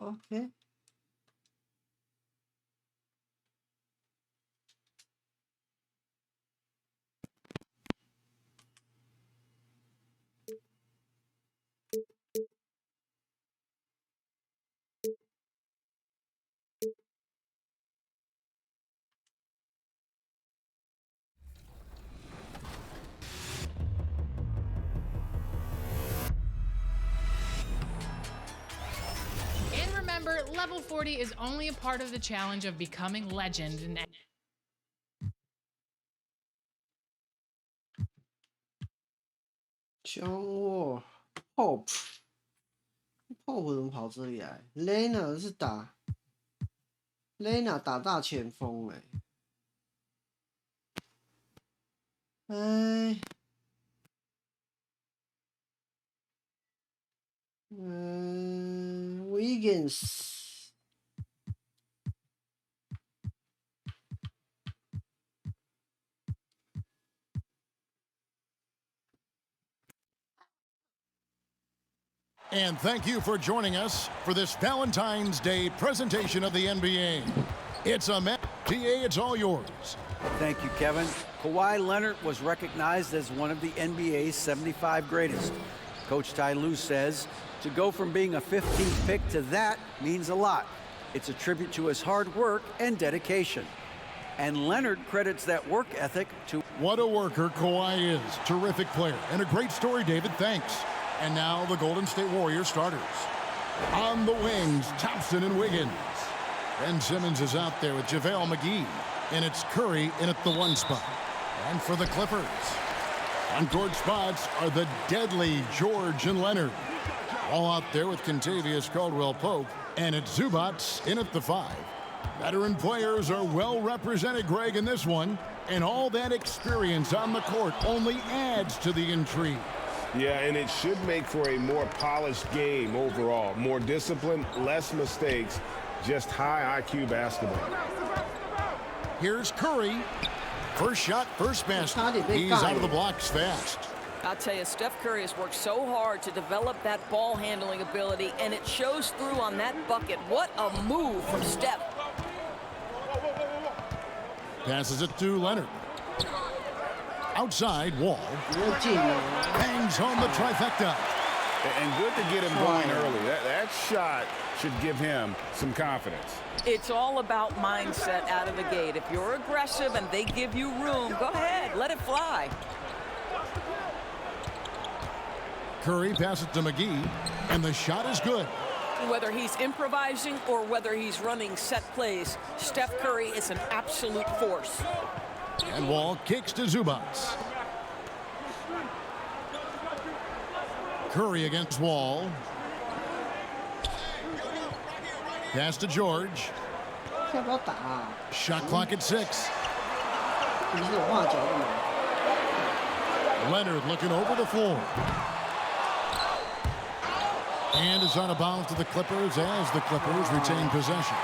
OK。Remember, level 40 is only a part of the challenge of becoming legend.强沃 Pope 怎么跑这里来 ？Lena 是打 Lena 打大前锋Wiggins。And thank you for joining us for this Valentine's Day presentation of the NBA. It's a TA, it's all yours. Thank you, Kevin. Kawhi Leonard was recognized as one of the NBA's 75 greatest. Coach Ty Lue says to go from being a 15th pick to that means a lot. It's a tribute to his hard work and dedication. And Leonard credits that work ethic to... What a worker Kawhi is. Terrific player. And a great story, David. Thanks. And now the Golden State Warriors starters. On the wings, Thompson and Wiggins. Ben Simmons is out there with JaVale McGee. And it's Curry in at the 1 spot. And for the Clippers, on court spots are the deadly George and Leonard. All out there with Kentavious Caldwell Pope. And it's Zubac in at the 5. Veteran players are well represented, Greg, in this one. And all that experience on the court only adds to the intrigue. Yeah, and it should make for a more polished game overall. More discipline, less mistakes, just high IQ basketball. Here's Curry. First shot, first basket. He's out of the blocks fast. I'll tell you, Steph Curry has worked so hard to develop that ball handling ability, and it shows through on that bucket. What a move from Steph. Passes it to Leonard. Outside, Wall. Bangs home the trifecta. And good to get him going early. That shot should give him some confidence. It's all about mindset out of the gate. If you're aggressive and they give you room, go ahead, let it fly. Curry passes it to McGee, and the shot is good. Whether he's improvising or whether he's running set plays, Steph Curry is an absolute force. And Wall kicks to Zubac. Curry against Wall. Pass to George. Shot clock at 6. Leonard looking over the floor. And is out of bounds to the Clippers as the Clippers retain possession.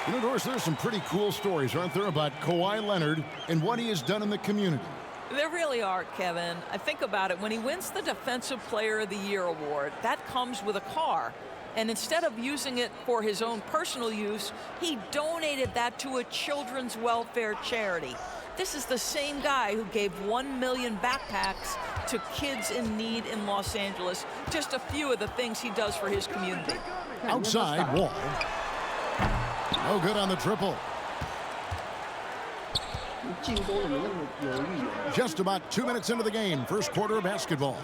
You know, Doris, there's some pretty cool stories, aren't there, about Kawhi Leonard and what he has done in the community. There really are, Kevin. I think about it. When he wins the Defensive Player of the Year award, that comes with a car. And instead of using it for his own personal use, he donated that to a children's welfare charity. This is the same guy who gave 1 million backpacks to kids in need in Los Angeles. Just a few of the things he does for his community. Outside, Wall. No good on the triple. Just about 2 minutes into the game, first quarter of basketball.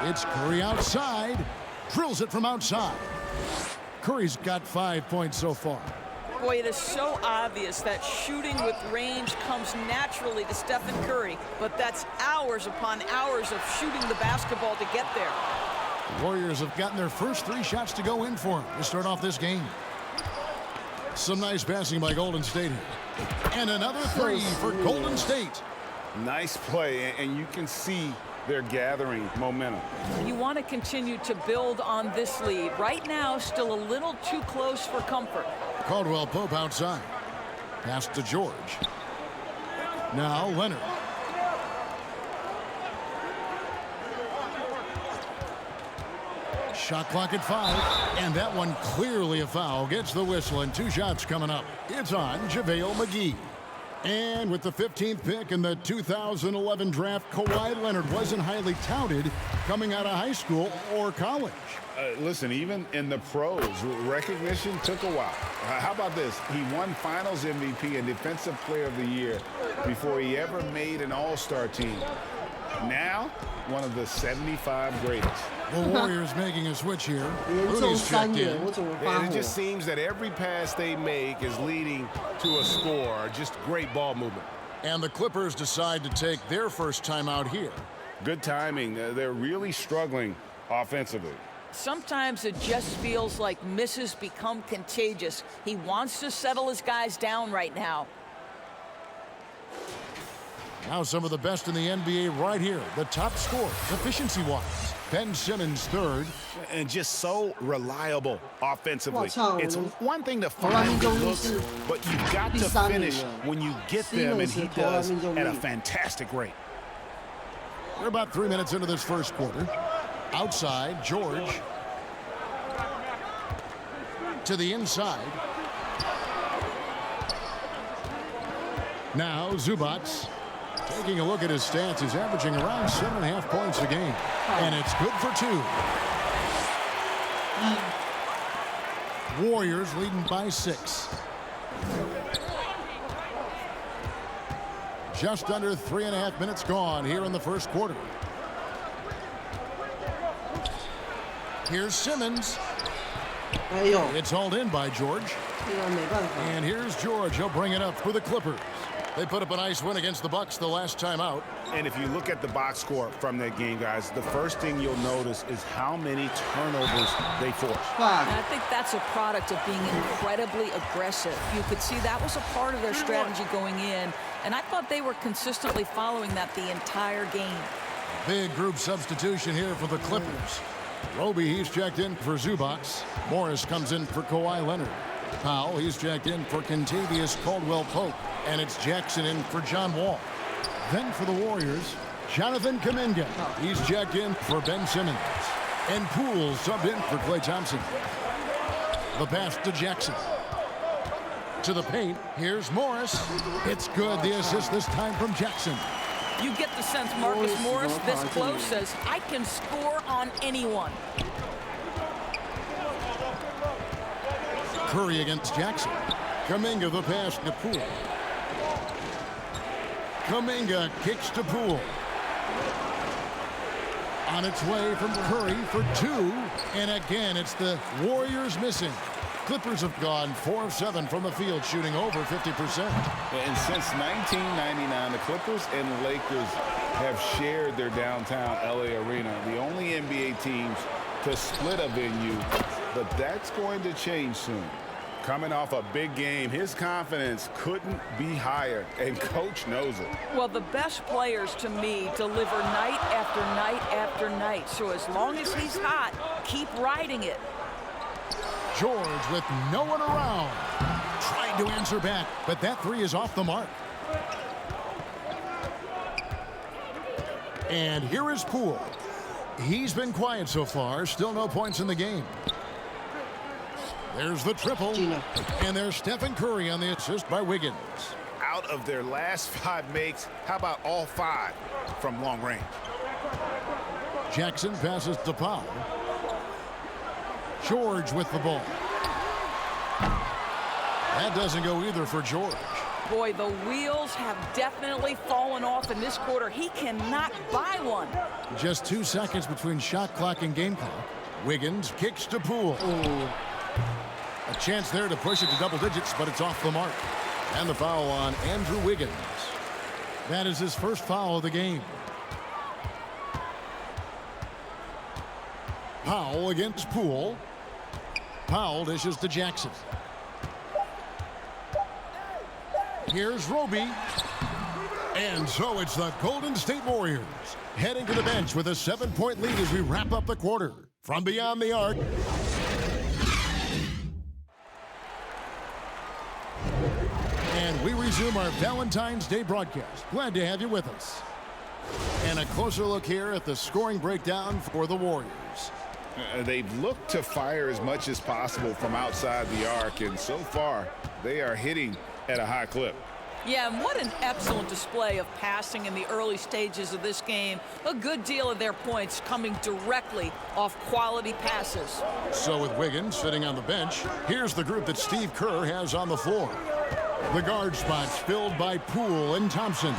It's Curry outside. Drills it from outside. Curry's got 5 points so far. Boy, it is so obvious that shooting with range comes naturally to Stephen Curry, but that's hours upon hours of shooting the basketball to get there. The Warriors have gotten their first 3 shots to go in for him to start off this game. Some nice passing by Golden State. And another 3 for Golden State. Nice play, and you can see they're gathering momentum. You want to continue to build on this lead. Right now, still a little too close for comfort. Caldwell Pope outside. Pass to George. Now Leonard. Shot clock at 5, and that one clearly a foul. Gets the whistle, and 2 shots coming up. It's on JaVale McGee. And with the 15th pick in the 2011 draft, Kawhi Leonard wasn't highly touted coming out of high school or college. Listen, even in the pros, recognition took a while. How about this? He won Finals MVP and Defensive Player of the Year before he ever made an All-Star team. Now, one of the 75 greatest. The Warriors making a switch here. 严重 Rudy's 3 checked 年， in. 我怎么发 And it 火？ just seems that every pass they make is leading to a score. Just great ball movement. And the Clippers decide to take their first time out here. Good timing. They're really struggling offensively. Sometimes it just feels like misses become contagious. He wants to settle his guys down right now. Now some of the best in the NBA right here. The top scorers, efficiency-wise. Ben Simmons third. And just so reliable offensively. It's one thing to 投篮 find 命 good 中率 looks, 是 but you've got 第 to 3名 finish 了。 when you get them, and he Simmons 投篮 does 命中 at a 率 fantastic rate. We're about 3 minutes into this first quarter. Outside, George. To the inside. Now Zubats. Taking a look at his stats, he's averaging around 7.5 points a game. And it's good for 2. Warriors leading by 6. Just under 3.5 minutes gone here in the first quarter. Here's Simmons. 哎呦， It's hauled in by George. 这个没办法。 And here's George. He'll bring it up for the Clippers. They put up a nice win against the Bucks the last time out. And if you look at the box score from that game, guys, the first thing you'll notice is how many turnovers they force. Fuck. And I think that's a product of being incredibly aggressive. You could see that was a part of their strategy going in, and I thought they were consistently following that the entire game. Big group substitution here for the Clippers. Roby, he's checked in for Zubats. Morris comes in for Kawhi Leonard. Powell, he's checked in for Kentavious Caldwell Pope. And it's Jackson in for John Wall. Then for the Warriors, Jonathan Kuminga. He's checked in for Ben Simmons. And Poole subbed in for Klay Thompson. The pass to Jackson. To the paint, here's Morris. It's good, the assist this time from Jackson. You get the sense Marcus Morris this close says, I can score on anyone. Curry against Jackson. Kuminga the pass to Poole. Kuminga kicks to Poole. On its way from Curry for 2. And again, it's the Warriors missing. Clippers have gone 4 of 7 from the field, shooting over 50%. And since 1999, the Clippers and the Lakers have shared their downtown LA arena, the only NBA teams to split a venue, but that's going to change soon. Coming off a big game, his confidence couldn't be higher, and coach knows it. Well, the best players to me deliver night after night after night. So as long as he's hot, keep riding it. George with no one around. Trying to answer back, but that 3 is off the mark. And here is Poole. He's been quiet so far. Still no points in the game. There's the triple. And there's Stephen Curry on the assist by Wiggins. Out of their last 5 makes, how about all 5 from long range? Jackson passes to Powell. George with the ball. That doesn't go either for George. Boy, the wheels have definitely fallen off in this quarter. He cannot buy one. Just 2 seconds between shot clock and game clock. Wiggins kicks to Poole. A chance there to push it to double digits, but it's off the mark. And the foul on Andrew Wiggins. That is his first foul of the game. Powell against Poole. Powell dishes to Jackson. Here's Roby. And so it's the Golden State Warriors heading to the bench with a 7-point lead as we wrap up the quarter. From beyond the arc. And we resume our Valentine's Day broadcast. Glad to have you with us. And a closer look here at the scoring breakdown for the Warriors. They've looked to fire as much as possible from outside the arc, and so far they are hitting at a high clip. Yeah, and what an excellent display of passing in the early stages of this game. A good deal of their points coming directly off quality passes. So with Wiggins sitting on the bench, here's the group that Steve Kerr has on the floor. The guard spots filled by Poole and Thompson.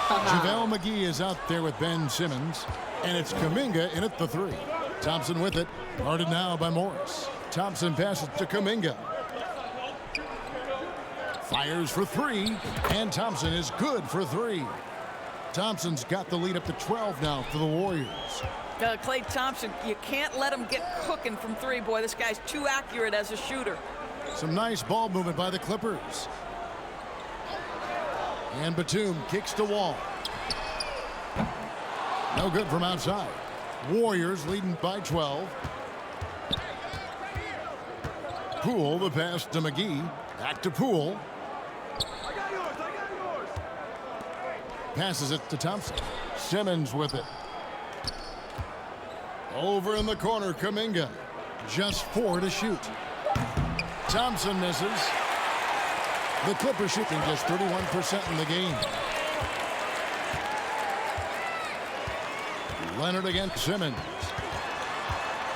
JaVale McGee is out there with Ben Simmons, and it's Kuminga in at the 3. Thompson with it, guarded now by Morris. Thompson passes to Kuminga. Fires for 3, and Thompson is good for 3. Thompson's got the lead up to 12 now for the Warriors. Klay Thompson, you can't let him get cooking from 3. Boy, this guy's too accurate as a shooter. Some nice ball movement by the Clippers. And Batum kicks to Wall. No good from outside. Warriors leading by 12. Poole, the pass to McGee. Back to Poole. Passes it to Thompson. Simmons with it. Over in the corner, Kuminga. Just 4 to shoot. Thompson misses. The Clippers shooting just 31% in the game. Leonard against Simmons.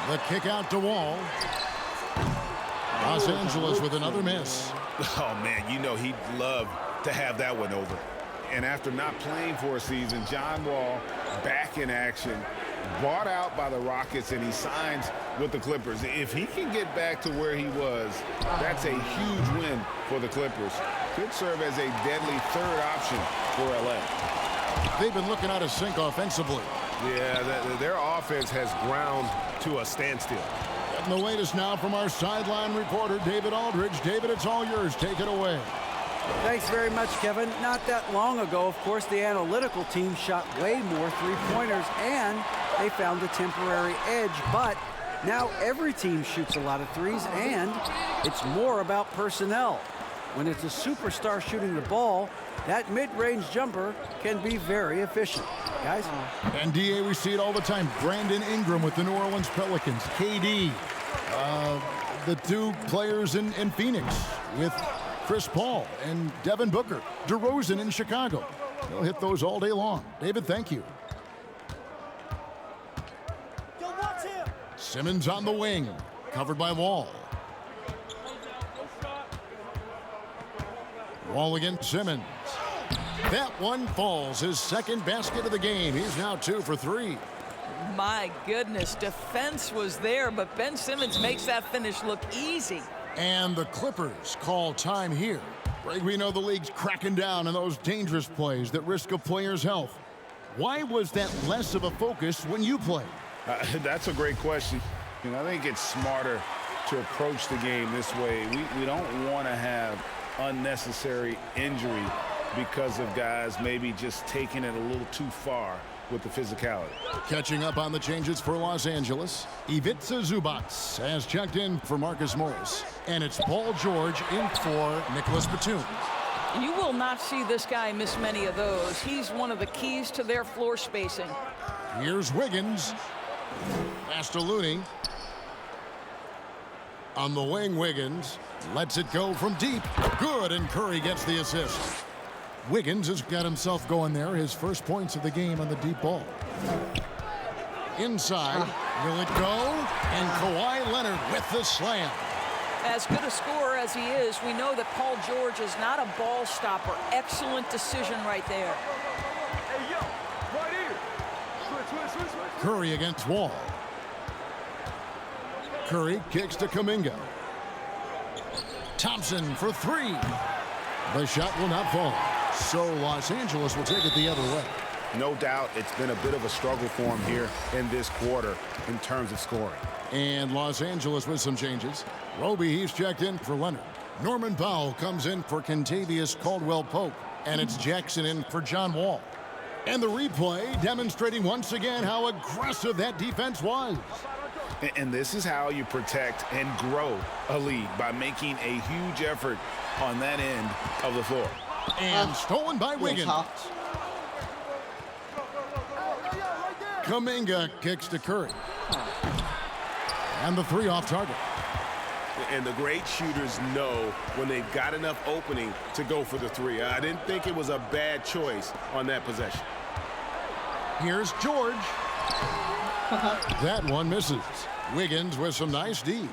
The kick out to Wall. Los Angeles with another miss. Oh, man, you know he'd love to have that one over. And after not playing for a season, John Wall back in action, bought out by the Rockets, and he signs with the Clippers. If he can get back to where he was, that's a huge win for the Clippers. Could serve as a deadly third option for LA. They've been looking out of sync offensively. Yeah, their offense has ground to a standstill. And the latest now from our sideline reporter, David Aldridge. David, it's all yours. Take it away. Thanks very much, Kevin. Not that long ago, of course, the analytical team shot way more three-pointers, and they found a temporary edge. But now every team shoots a lot of threes, and it's more about personnel. When it's a superstar shooting the ball, that mid-range jumper can be very efficient. Guys? And, DA, we see it all the time. Brandon Ingram with the New Orleans Pelicans. KD. The 2 players in Phoenix with Chris Paul and Devin Booker. DeRozan in Chicago. They'll hit those all day long. David, thank you. Simmons on the wing. Covered by Wall. Wall against Simmons. That one falls. His second basket of the game. He's now 2 for 3. My goodness, defense was there, but Ben Simmons makes that finish look easy. And the Clippers call time here. Greg, we know the league's cracking down on those dangerous plays that risk a player's health. Why was that less of a focus when you played? That's a great question. And I think it's smarter to approach the game this way. We don't want to have unnecessary injury because of guys maybe just taking it a little too far with the physicality. Catching up on the changes for Los Angeles, Ivica Zubac has checked in for Marcus Morris, and it's Paul George in for Nicholas Batum. You will not see this guy miss many of those. He's one of the keys to their floor spacing. Here's Wiggins. Pass to Looney. On the wing, Wiggins lets it go from deep. Good, and Curry gets the assist. Wiggins has got himself going there. His first points of the game on the deep ball. Inside, will it go? And Kawhi Leonard with the slam. As good a scorer as he is, we know that Paul George is not a ball stopper. Excellent decision right there. Hey, yo, right here. Switch. Curry against Wall. Curry kicks to Kuminga. Thompson for 3. The shot will not fall. So Los Angeles will take it the other way. No doubt it's been a bit of a struggle for him here in this quarter in terms of scoring. And Los Angeles with some changes. Roby, he's checked in for Leonard. Norman Powell comes in for Kentavious Caldwell Pope. And it's Jackson in for John Wall. And the replay demonstrating once again how aggressive that defense was. And this is how you protect and grow a lead, by making a huge effort on that end of the floor. And stolen by Wiggins. Kuminga kicks to Curry. And the three off target. And the great shooters know when they've got enough opening to go for the three. I didn't think it was a bad choice on that possession. Here's George. That one misses. Wiggins with some nice D.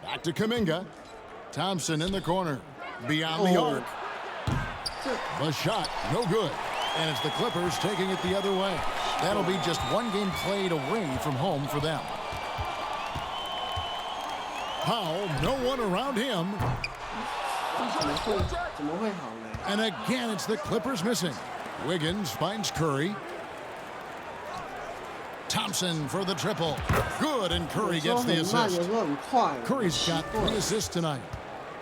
Back to Kuminga. Thompson in the corner. Beyond the arc. The shot, no good. And it's the Clippers taking it the other way. That'll be just one game played away from home for them. Powell, no one around him. And again, it's the Clippers missing. Wiggins finds Curry. Thompson for the triple. Good, and Curry gets the assist. Curry's got 3 assists tonight.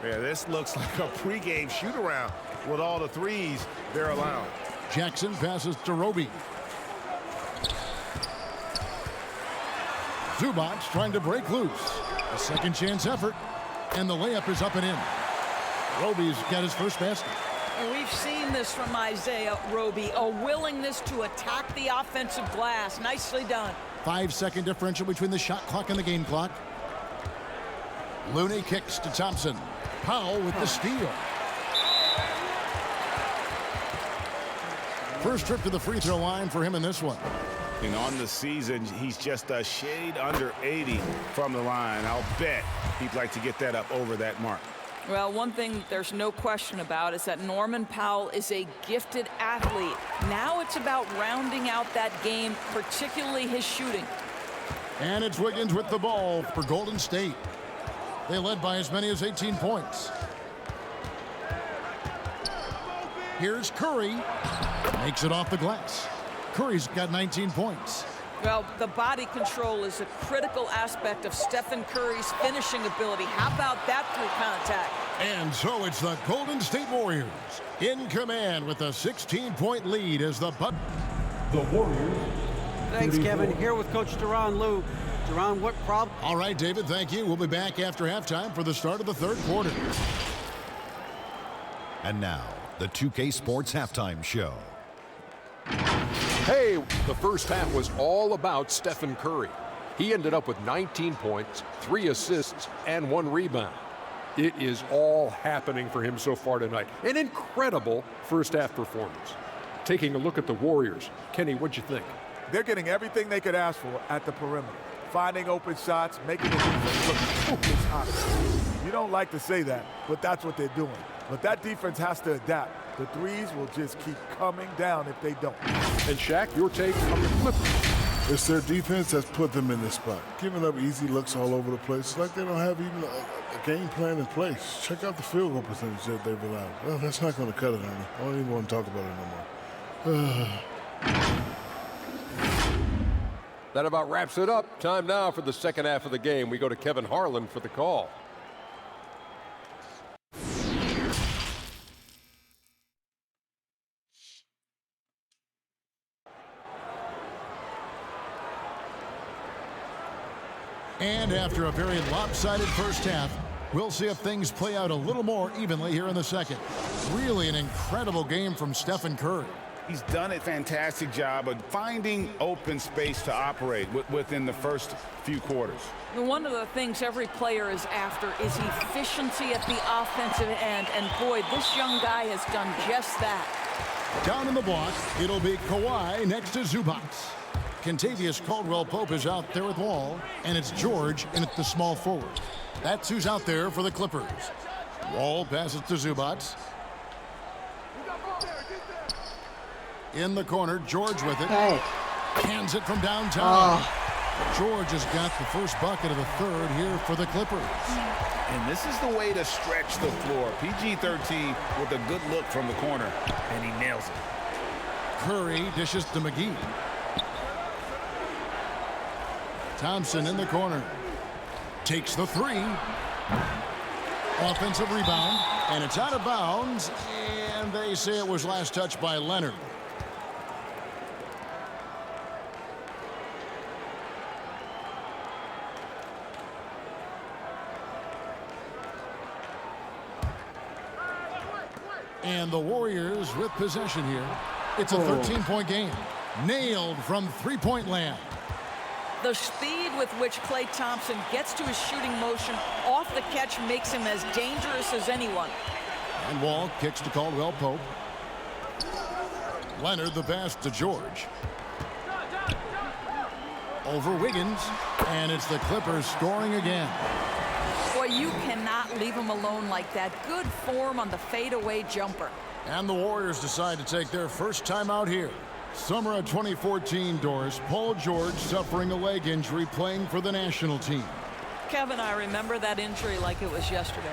Yeah, this looks like a pregame shoot-around with all the threes they're allowing. Jackson passes to Roby. Zubac trying to break loose. A second chance effort. And the layup is up and in. Roby's got his first basket. We've seen this from Isaiah Roby, a willingness to attack the offensive glass. Nicely done. 5-second differential between the shot clock and the game clock. Looney kicks to Thompson. Powell with the steal. First trip to the free throw line for him in this one. And on the season, he's just a shade under 80 from the line. I'll bet he'd like to get that up over that mark. Well, one thing there's no question about is that Norman Powell is a gifted athlete. Now it's about rounding out that game, particularly his shooting. And it's Wiggins with the ball for Golden State. They led by as many as 18 points. Here's Curry. Makes it off the glass. Curry's got 19 points. Well, the body control is a critical aspect of Stephen Curry's finishing ability. How about that through contact? And so it's the Golden State Warriors in command with a 16-point lead as the Warriors. Thanks, Kevin. Here with Coach Duran Lou. Duran, what problem? All right, David, thank you. We'll be back after halftime for the start of the third quarter. And now, the 2K Sports Halftime Show. Hey, the first half was all about Stephen Curry. He ended up with 19 points, 3 assists, and 1 rebound. It is all happening for him so far tonight. An incredible first half performance. Taking a look at the Warriors. Kenny, what'd you think? They're getting everything they could ask for at the perimeter. Finding open shots, making the defense look hot. You don't like to say that, but that's what they're doing. But that defense has to adapt. The threes will just keep coming down if they don't. And Shaq, your take on the Clippers. It's their defense that's put them in this spot. Giving up easy looks all over the place. It's like they don't have even a game plan in place. Check out the field goal percentage that they've allowed. Well, that's not going to cut it, honey. I don't even want to talk about it no more. That about wraps it up. Time now for the second half of the game. We go to Kevin Harlan for the call. And after a very lopsided first half, we'll see if things play out a little more evenly here in the second. Really an incredible game from Stephen Curry. He's done a fantastic job of finding open space to operate within the first few quarters. One of the things every player is after is efficiency at the offensive end. And boy, this young guy has done just that. Down in the block, it'll be Kawhi next to Zubac. Kentavious Caldwell Pope is out there with Wall, and it's George in at the small forward. That's who's out there for the Clippers. Wall passes to Zubac. In the corner, George with it. Hey. Hands it from downtown. George has got the first bucket of the third here for the Clippers. And this is the way to stretch the floor. PG-13 with a good look from the corner, and he nails it. Curry dishes to McGee. Thompson in the corner. Takes the three. Offensive rebound, and it's out of bounds, and they say it was last touched by Leonard. And the Warriors with possession here. It's a 13-point game. Nailed from three-point land. The speed with which Klay Thompson gets to his shooting motion off the catch makes him as dangerous as anyone. And Wall kicks to Caldwell Pope. Leonard the pass to George. Over Wiggins, and it's the Clippers scoring again. Boy, you cannot leave him alone like that. Good form on the fadeaway jumper. And the Warriors decide to take their first time out here. Summer of 2014, Doris, Paul George suffering a leg injury playing for the national team. Kevin, I remember that injury like it was yesterday.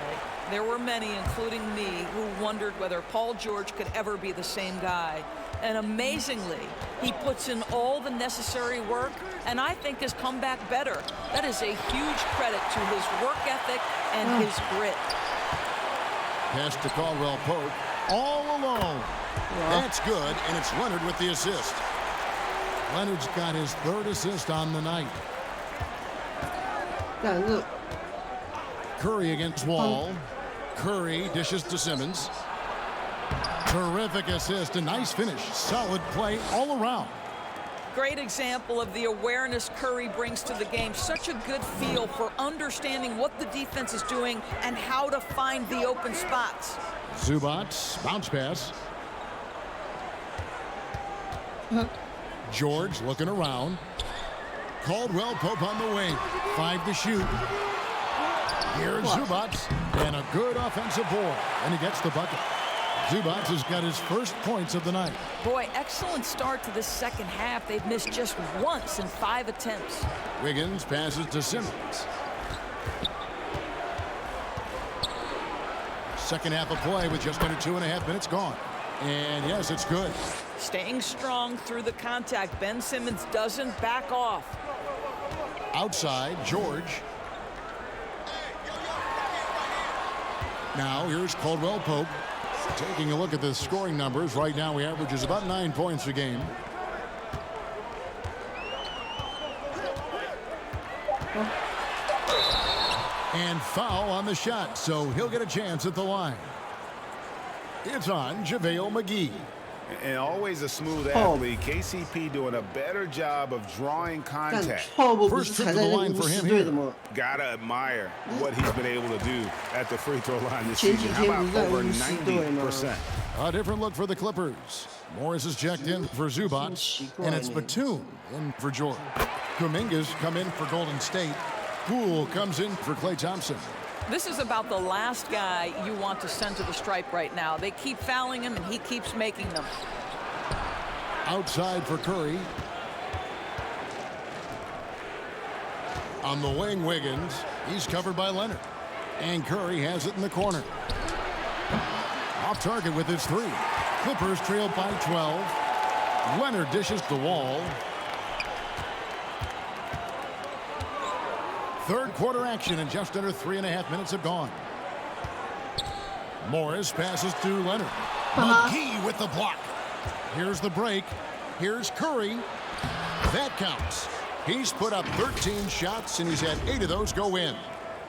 There were many, including me, who wondered whether Paul George could ever be the same guy. And amazingly, he puts in all the necessary work, and I think has come back better. That is a huge credit to his work ethic and his grit. Pass to Caldwell Pope, all alone. That's good, and it's Leonard with the assist. Leonard's got his third assist on the night. Curry against Wall. Curry dishes to Simmons. Terrific assist, a nice finish. Solid play all around. Great example of the awareness Curry brings to the game. Such a good feel for understanding what the defense is doing and how to find the open spots. Zubats, bounce pass. George looking around. Caldwell Pope on the wing. 5 to shoot. Here's Zubats, and a good offensive board, and he gets the bucket. Zubats has got his first points of the night. Boy, excellent start to the second half. They've missed just once in 5 attempts. Wiggins passes to Simmons. Second half of play with just under 2.5 minutes gone. And yes, it's good. Staying strong through the contact. Ben Simmons doesn't back off. Outside, George. Now here's Caldwell Pope. Taking a look at the scoring numbers, right now he averages about 9 points a game. And foul on the shot, so he'll get a chance at the line. It's on JaVale McGee. And always a smooth athlete. KCP doing a better job of drawing contact. First trip to the line for him here. Gotta admire what he's been able to do at the free throw line this season. How about over 90%? A different look for the Clippers. Morris is checked in for Zubats, and it's Batum in for George. Kuminga's come in for Golden State. Poole comes in for Klay Thompson. This is about the last guy you want to send to the stripe right now. They keep fouling him, and he keeps making them. Outside for Curry. On the wing, Wiggins. He's covered by Leonard. And Curry has it in the corner. Off target with his 3. Clippers trail by 12. Leonard dishes the Wall. Third quarter action, and just under 3.5 minutes have gone. Morris passes to Leonard. McGee with the block. Here's the break. Here's Curry. That counts. He's put up 13 shots, and he's had 8 of those go in.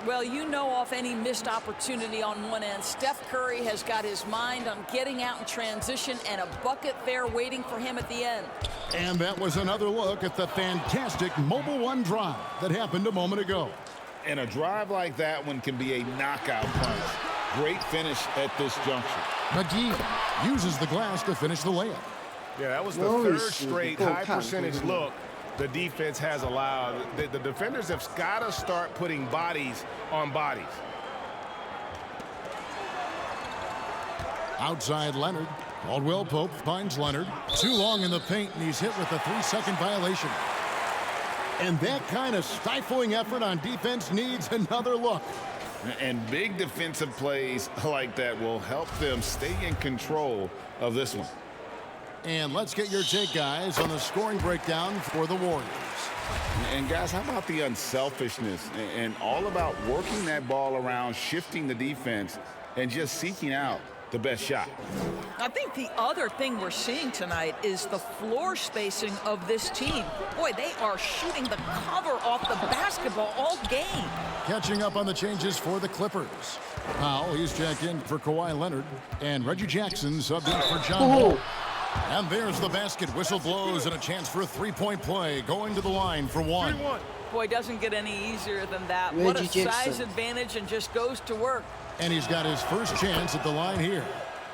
Well, you know, off any missed opportunity on one end, Steph Curry has got his mind on getting out in transition, and a bucket there waiting for him at the end. And that was another look at the fantastic Mobile One drive that happened a moment ago. And a drive like that one can be a knockout punch. Great finish at this juncture. McGee uses the glass to finish the layup. Yeah, that was the third straight high-percentage look the defense has allowed. The defenders have got to start putting bodies on bodies. Outside Leonard. Caldwell Pope finds Leonard. Too long in the paint, and he's hit with a 3-second violation. And that kind of stifling effort on defense needs another look. And big defensive plays like that will help them stay in control of this one. And let's get your take, guys, on the scoring breakdown for the Warriors. And, guys, how about the unselfishness and all about working that ball around, shifting the defense, and just seeking out the best shot? I think the other thing we're seeing tonight is the floor spacing of this team. Boy, they are shooting the cover off the basketball all game. Catching up on the changes for the Clippers. Powell, he's checked in for Kawhi Leonard. And Reggie Jackson subbed in for John Wall. And there's the basket. Whistle blows and a chance for a three-point play. Going to the line for one. Boy, doesn't get any easier than that. What a size advantage, and just goes to work. And he's got his first chance at the line here.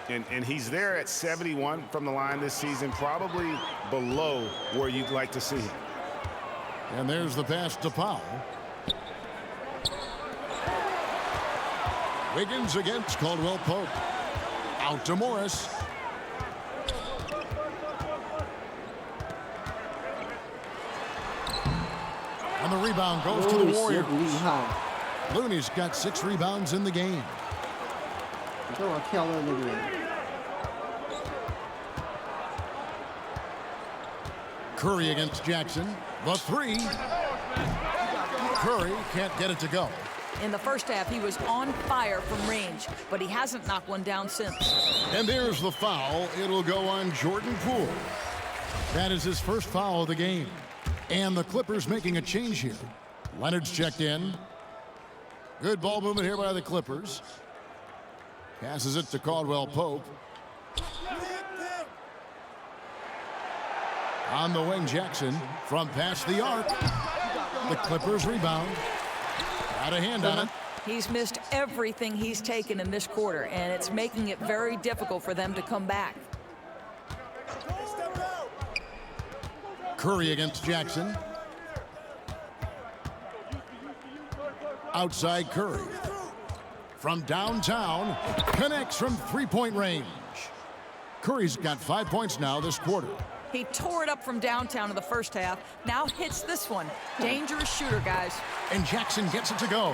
And he's there at 71 from the line this season, probably below where you'd like to see him. And there's the pass to Powell. Wiggins against Caldwell Pope. Out to Morris. And the rebound goes to the Warriors. Looney's got 6 rebounds in the game. Curry against Jackson. The 3. Curry can't get it to go. In the first half, he was on fire from range, but he hasn't knocked one down since. And there's the foul. It'll go on Jordan Poole. That is his first foul of the game. And the Clippers making a change here. Leonard's checked in. Good ball movement here by the Clippers. Passes it to Caldwell Pope. On the wing, Jackson from past the arc. The Clippers rebound. Got a hand on it. He's missed everything he's taken in this quarter, and it's making it very difficult for them to come back. Curry against Jackson. Outside Curry. From downtown, connects from three-point range. Curry's got 5 points now this quarter. He tore it up from downtown in the first half. Now hits this one. Dangerous shooter, guys. And Jackson gets it to go.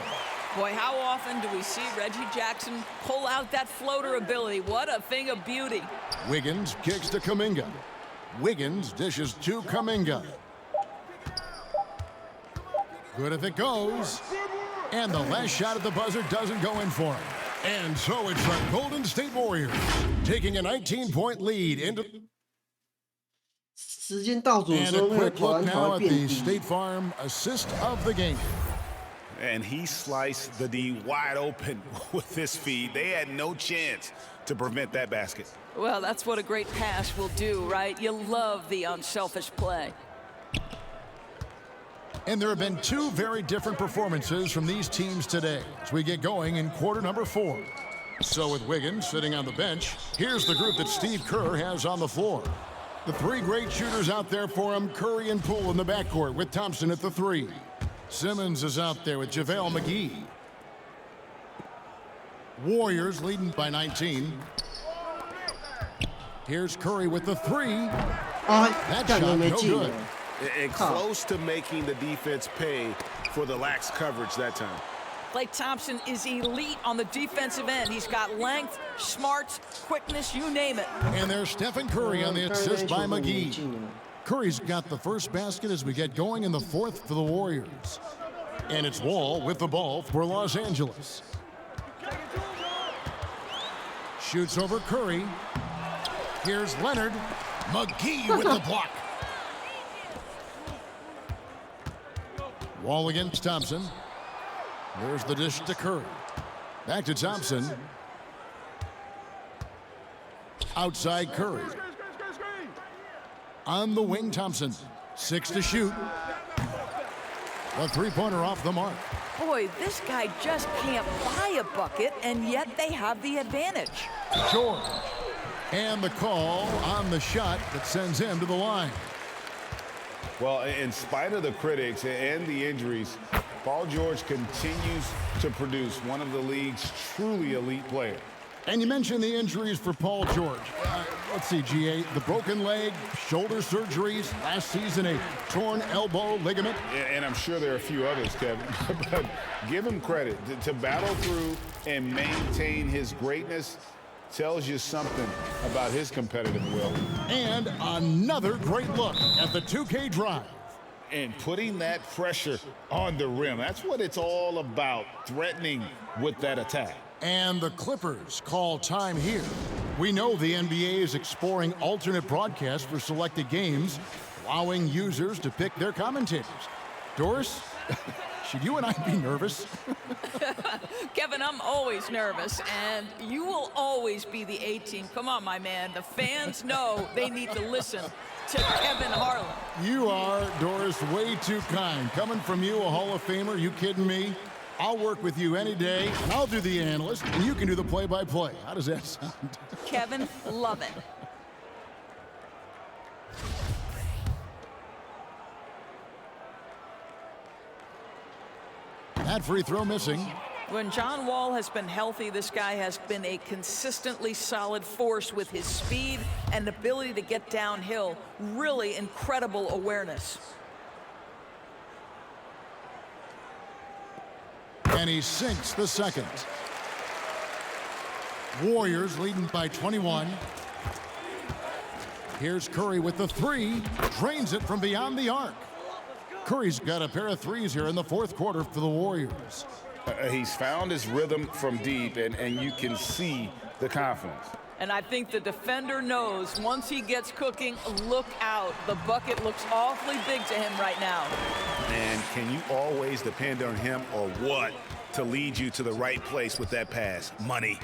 Boy, how often do we see Reggie Jackson pull out that floater ability? What a thing of beauty. Wiggins kicks to Kuminga. Wiggins dishes to Kuminga. Good if it goes. And the last shot at the buzzer doesn't go in for him. And so it's the Golden State Warriors taking a 19-point lead into... And a quick look now at the State Farm assist of the game. And he sliced the D wide open with his feed. They had no chance to prevent that basket. Well, that's what a great pass will do, right? You love the unselfish play. And there have been 2 very different performances from these teams today as we get going in quarter number 4. So with Wiggins sitting on the bench, here's the group that Steve Kerr has on the floor. The 3 great shooters out there for him, Curry and Poole in the backcourt with Thompson at the 3. Simmons is out there with JaVale McGee. Warriors leading by 19. Here's Curry with the 3. That shot no good. And close to making the defense pay for the lax coverage that time. Klay Thompson is elite on the defensive end. He's got length, smarts, quickness, you name it. And there's Stephen Curry on the assist by McGee. Curry's got the first basket as we get going in the 4th for the Warriors. And it's Wall with the ball for Los Angeles. Shoots over Curry. Here's Leonard. McGee with the block. Wall against Thompson. There's the dish to Curry. Back to Thompson. Outside Curry. On the wing, Thompson. 6 to shoot. A 3-pointer off the mark. Boy, this guy just can't buy a bucket, and yet they have the advantage. George. And the call on the shot that sends him to the line. Well, in spite of the critics and the injuries, Paul George continues to produce one of the league's truly elite players. And you mentioned the injuries for Paul George. Let's see, GA, the broken leg, shoulder surgeries, last season a torn elbow ligament. And I'm sure there are a few others, Kevin. But give him credit. To battle through and maintain his greatness tells you something about his competitive will. And another great look at the 2K drive. And putting that pressure on the rim. That's what it's all about, threatening with that attack. And the Clippers call time here. We know the NBA is exploring alternate broadcasts for selected games, allowing users to pick their commentators. Doris, Should you and I be nervous? Kevin, I'm always nervous, and you will always be the A team. Come on, my man. The fans know they need to listen to Kevin Harlan. You are, Doris, way too kind. Coming from you, a Hall of Famer, you kidding me? I'll work with you any day, and I'll do the analyst, and you can do the play-by-play. How does that sound? Kevin, love it. That free throw missing. When John Wall has been healthy, this guy has been a consistently solid force with his speed and ability to get downhill. Really incredible awareness. And he sinks the second. Warriors leading by 21. Here's Curry with the three. Drains it from beyond the arc. Curry's got a pair of threes here in the fourth quarter for the Warriors. He's found his rhythm from deep, and you can see the confidence. And I think the defender knows once he gets cooking, look out. The bucket looks awfully big to him right now. And can you always depend on him or what to lead you to the right place with that pass? Money.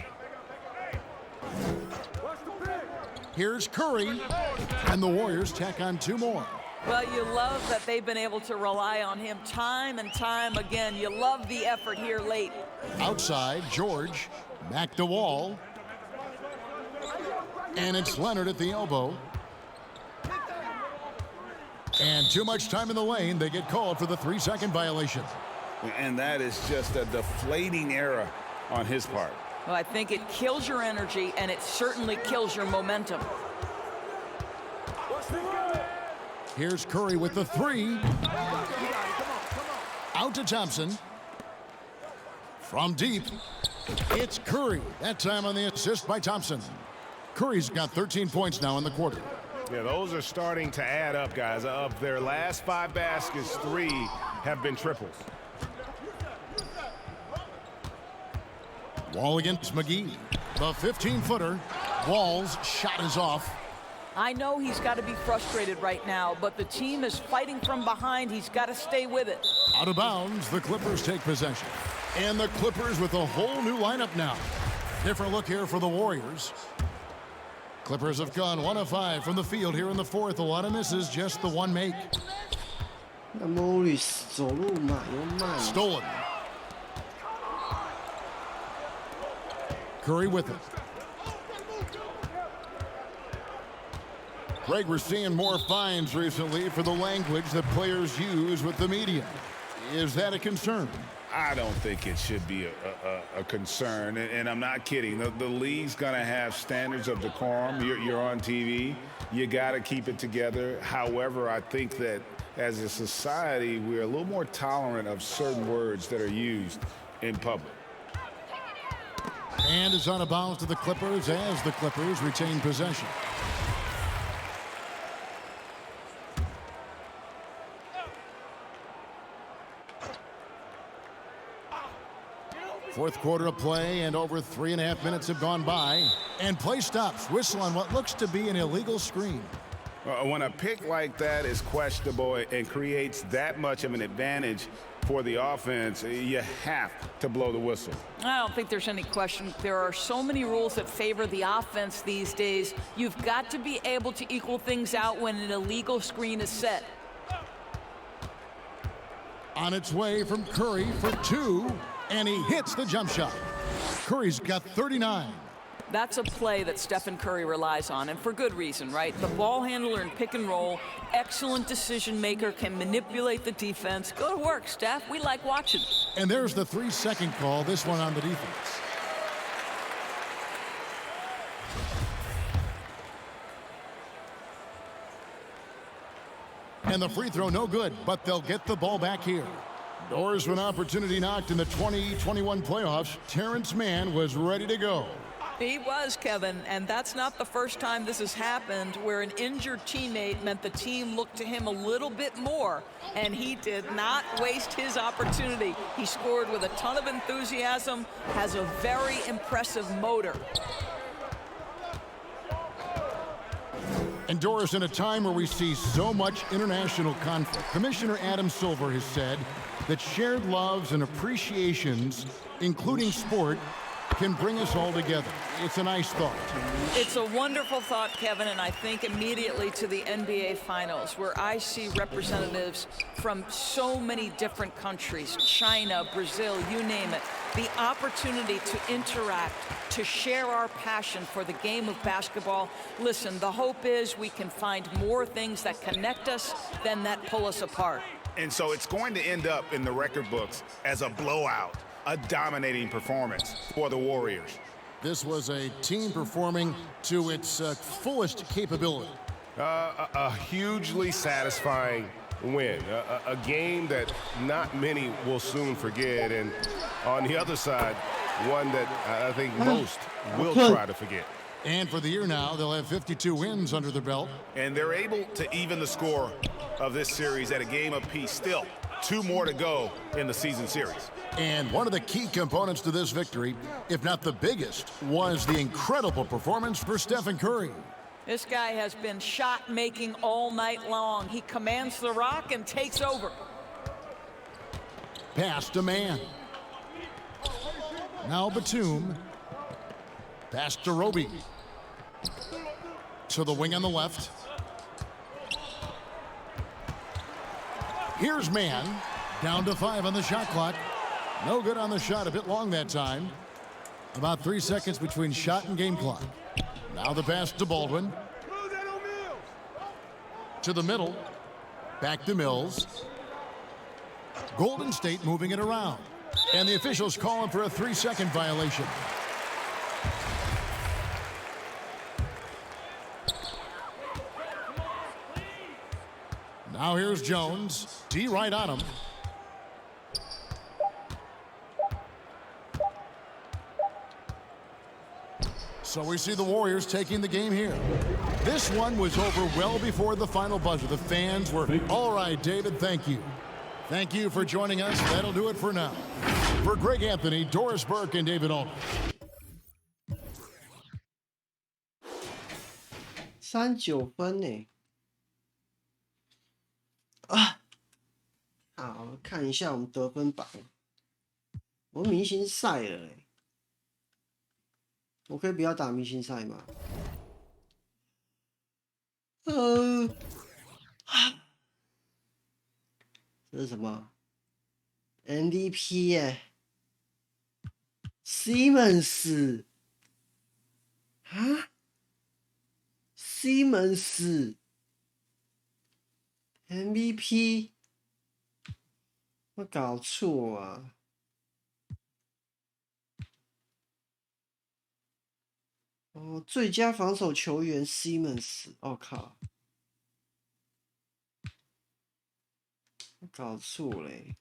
Here's Curry, and the Warriors tack on two more. Well, you love that they've been able to rely on him time and time again. You love the effort here late. Outside, George, back to Wall. And it's Leonard at the elbow. And too much time in the lane. They get called for the 3-second violation. And that is just a deflating error on his part. Well, I think it kills your energy, and it certainly kills your momentum. Here's Curry with the three. Out to Thompson. From deep, it's Curry. That time on the assist by Thompson. Curry's got 13 points now in the quarter. Yeah, those are starting to add up, guys. Of their last 5 baskets, 3 have been triples. Wall against McGee. The 15-footer. Wall's shot is off. I know he's got to be frustrated right now, but the team is fighting from behind. He's got to stay with it. Out of bounds, the Clippers take possession. And the Clippers with a whole new lineup now. Different look here for the Warriors. Clippers have gone 1 of 5 from the field here in the fourth. A lot of misses, just the one make. Stolen. Curry with it. Greg, we're seeing more fines recently for the language that players use with the media. Is that a concern? I don't think it should be a concern, and I'm not kidding. The league's going to have standards of decorum. You're on TV. You got to keep it together. However, I think that as a society, we're a little more tolerant of certain words that are used in public. And it's out of bounds to the Clippers as the Clippers retain possession. Fourth quarter of play, and over 3.5 minutes have gone by. And play stops. Whistle on what looks to be an illegal screen. When a pick like that is questionable and creates that much of an advantage for the offense, you have to blow the whistle. I don't think there's any question. There are so many rules that favor the offense these days. You've got to be able to equal things out when an illegal screen is set. On its way from Curry for 2, and he hits the jump shot. Curry's got 39. That's a play that Stephen Curry relies on, and for good reason, right? The ball handler in pick and roll, excellent decision maker, can manipulate the defense. Go to work, Steph. We like watching. And there's the 3-second call, this one on the defense. And the free throw no good, but they'll get the ball back here. Doors with an opportunity knocked in the 2021 playoffs. Terrence Mann was ready to go. He was, Kevin, and that's not the first time this has happened where an injured teammate meant the team looked to him a little bit more, and he did not waste his opportunity. He scored with a ton of enthusiasm, has a very impressive motor. And Doris, in a time where we see so much international conflict, Commissioner Adam Silver has said that shared loves and appreciations, including sport, can bring us all together. It's a nice thought. It's a wonderful thought, Kevin, and I think immediately to the NBA Finals, where I see representatives from so many different countries, China, Brazil, you name it, the opportunity to interact, to share our passion for the game of basketball. Listen, the hope is we can find more things that connect us than that pull us apart. And so it's going to end up in the record books as a blowout, a dominating performance for the Warriors. This was a team performing to its fullest capability. A hugely satisfying win, a game that not many will soon forget, and on the other side, one that I think most will try to forget. And for the year now, they'll have 52 wins under their belt. And they're able to even the score of this series at a game apiece. Still, 2 more to go in the season series. And one of the key components to this victory, if not the biggest, was the incredible performance for Stephen Curry. This guy has been shot-making all night long. He commands the rock and takes over. Pass to man. Now Batum. Pass to Roby. To the wing on the left. Here's man. Down to 5 on the shot clock. No good on the shot, a bit long that time. About 3 seconds between shot and game clock. Now the pass to Baldwin. To the middle. Back to Mills. Golden State moving it around. And the officials calling for a 3-second violation. Now here's Jones. D right on him. So we see the Warriors taking the game here. This one was over well before the final buzzer. The fans were, all right, David, thank you. Thank you for joining us. That'll do it for now. For Greg Anthony, Doris Burke, and David Aldridge. 39分呢。啊，好，看一下我们得分榜。我们明星赛了嘞。我可以不要打明星赛吗？这是什么 ？MVP 耶，Simmons 啊 ，Simmons MVP， 我搞错啊！哦，最佳防守球员 Simmons， 我靠，我搞错嘞。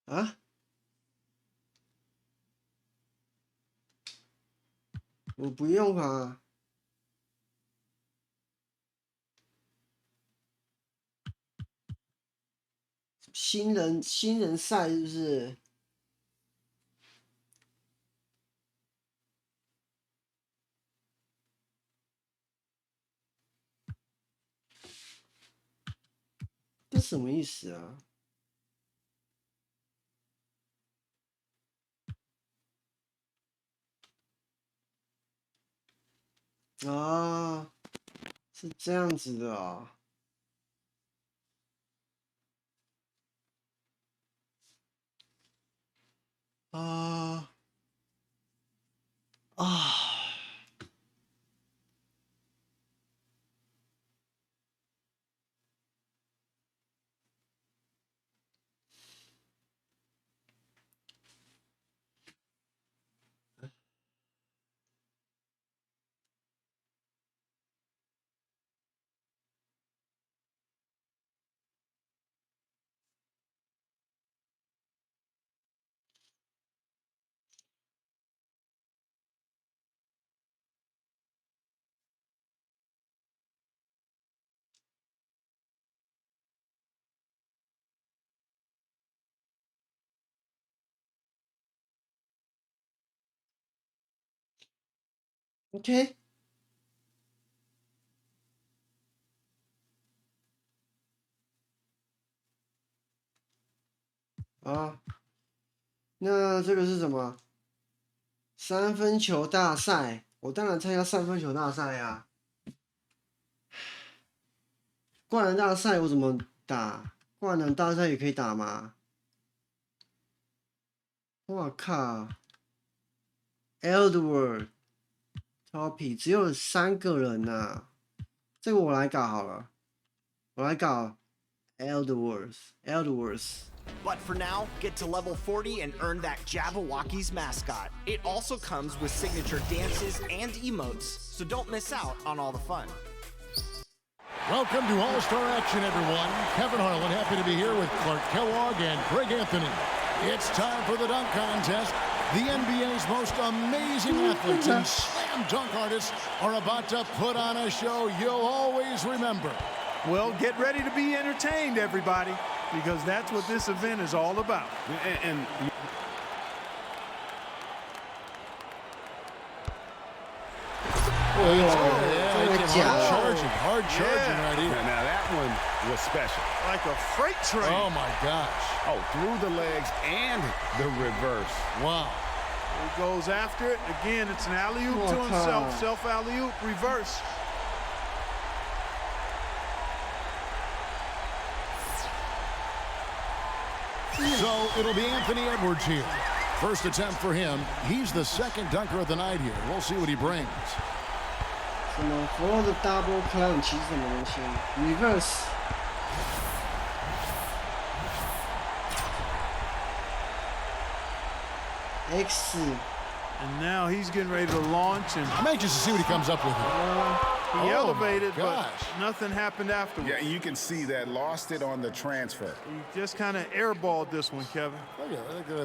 啊？我不用啊。新人赛是不是？这什么意思啊？啊，是这样子的啊。啊。OK。啊，那这个是什么？三分球大赛，我当然参加三分球大赛呀。灌篮大赛我怎么打？灌篮大赛也可以打吗？我靠 ！Edward、Toppy 只有3个人呐、啊，这个我来搞好了，我来搞 Edwards。 But for now, get to level 40 and earn that Jabberwocky's mascot. It also comes with signature dances and emotes, so don't miss out on all the fun. Welcome to All-Star Action, everyone. Kevin Harlan, happy to be here with Clark Kellogg and Greg Anthony. It's time for the dunk contest. The NBA's most amazing athletes and slam dunk artists are about to put on a show you'll always remember. Well, get ready to be entertained, everybody, because that's what this event is all about. Hard charging right here. Now that one was special. Like a freight train. Oh my gosh. Oh, through the legs and the reverse. Wow. He goes after it. Again, it's an alley-oop to himself. Self alley-oop, reverse. So it'll be Anthony Edwards here. First attempt for him. He's the second dunker of the night here. We'll see what he brings. 什么 for the double clutch 什么东西 ？reverse。X。 And now he's getting ready to launch. And I'm anxious to see what he comes up with here. He elevated, but nothing happened afterwards. Yeah, you can see that. Lost it on the transfer. He just kind of airballed this one, Kevin.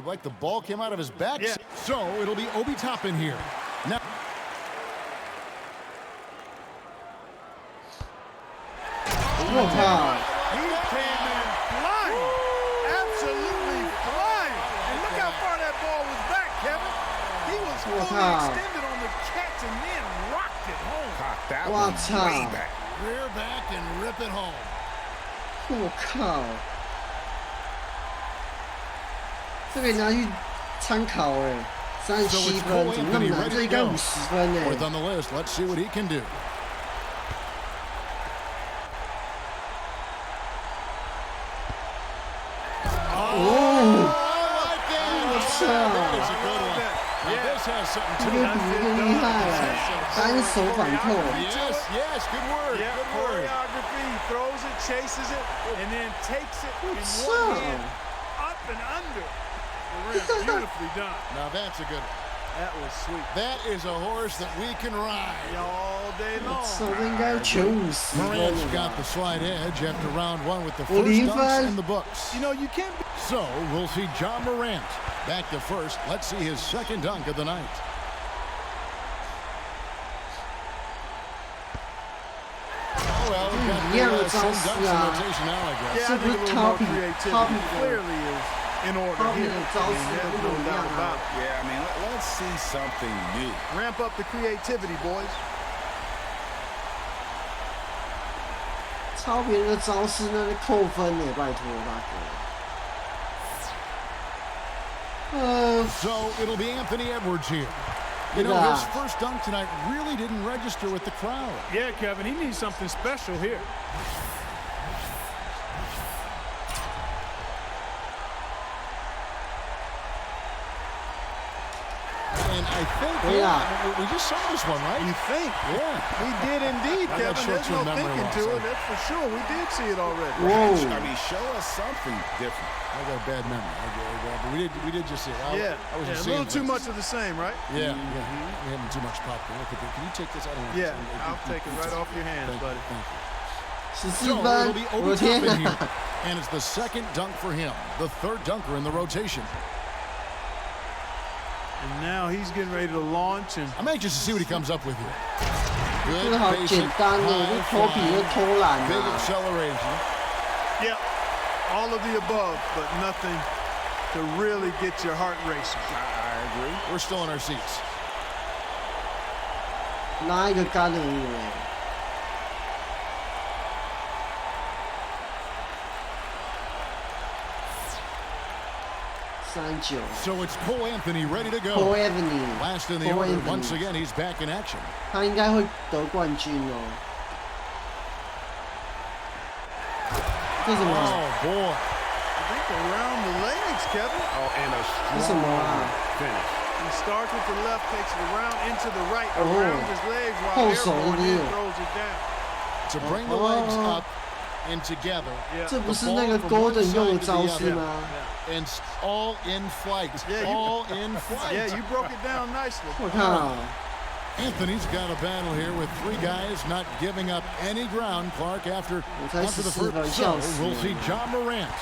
Like the ball came out of his back. Yeah. So it'll be Obi Toppin here. Now.我靠！ He came in flying, absolutely flying. And look how far that ball was back, Kevin. He was fully extended on the catch and then rocked it home. Cocked that one way back. Rear back and rip it home. 我靠！这个拿去参考哎，37分怎么那么难？这应该50分哎。 Fourth on the list. Let's see what he can do. Yes, good word. Yeah, good word. Choreography, he throws it, chases it, and then takes it in one hand, up and under. Beautifully done. Now that's a good one. That was sweet. That is a horse that we can ride. All day long. Morant's got the slight edge after round one with the first dunks in the books. You know, you can't. So we'll see John Morant back to first. Let's see his second dunk of the night. Oh, well, we've got some dunks in rotation now, I guess. Yeah, I think a little more creativity clearly is in order here. There's no doubt about it. Yeah, I mean, let's see something new. Ramp up the creativity, boys. 抄别人的招式，那是扣分呢，拜托大哥。So it'll be Anthony Edwards here. You know, his first dunk tonight really didn't register with the crowd. Yeah, Kevin, he needs something special here. And I think we just saw this one, right? You think? Yeah. We did indeed, Kevin. There's no thinking to it. That's for sure. We did see it already. Whoa. I mean, show us something different. I got a bad memory. But we did just see it. Yeah, a little too much of the same, right? Yeah. We're having too much popcorn. Can you take this? I don't want Yeah, I'll take it right off your hands, buddy. Thank you. 14分，我的天哪！ And it's the second dunk for him, the third dunker in the rotation. And now he's getting ready to launch. And I'm anxious to see what he comes up with here. 这个好简单哦，这偷比又偷懒啊。 Big acceleration. Yep, all of the above, but nothing to really get your heart racing. I agree. We're still in our seats. 拉一个杆而已。39. So it's Cole Anthony ready to go. Cole Anthony. Last in the Cole order. Anthony. Once again, he's back in action. 他应该会得冠军哦。这是什么 Oh boy. I think around the legs, Kevin. Oh, and a 这是什么啊 finish. He starts with the left, takes it around into the right, Oh. around his legs while 后手 airborne, 是不是 then throws it down. To bring the legs up and together. 这不是那个 Golden 用的招式吗？ And all in flight. All in flight. Yeah, you broke it down nicely. 我靠！ Anthony's got a battle here with three guys not giving up any ground. Clark after the first. So we'll see John Morant.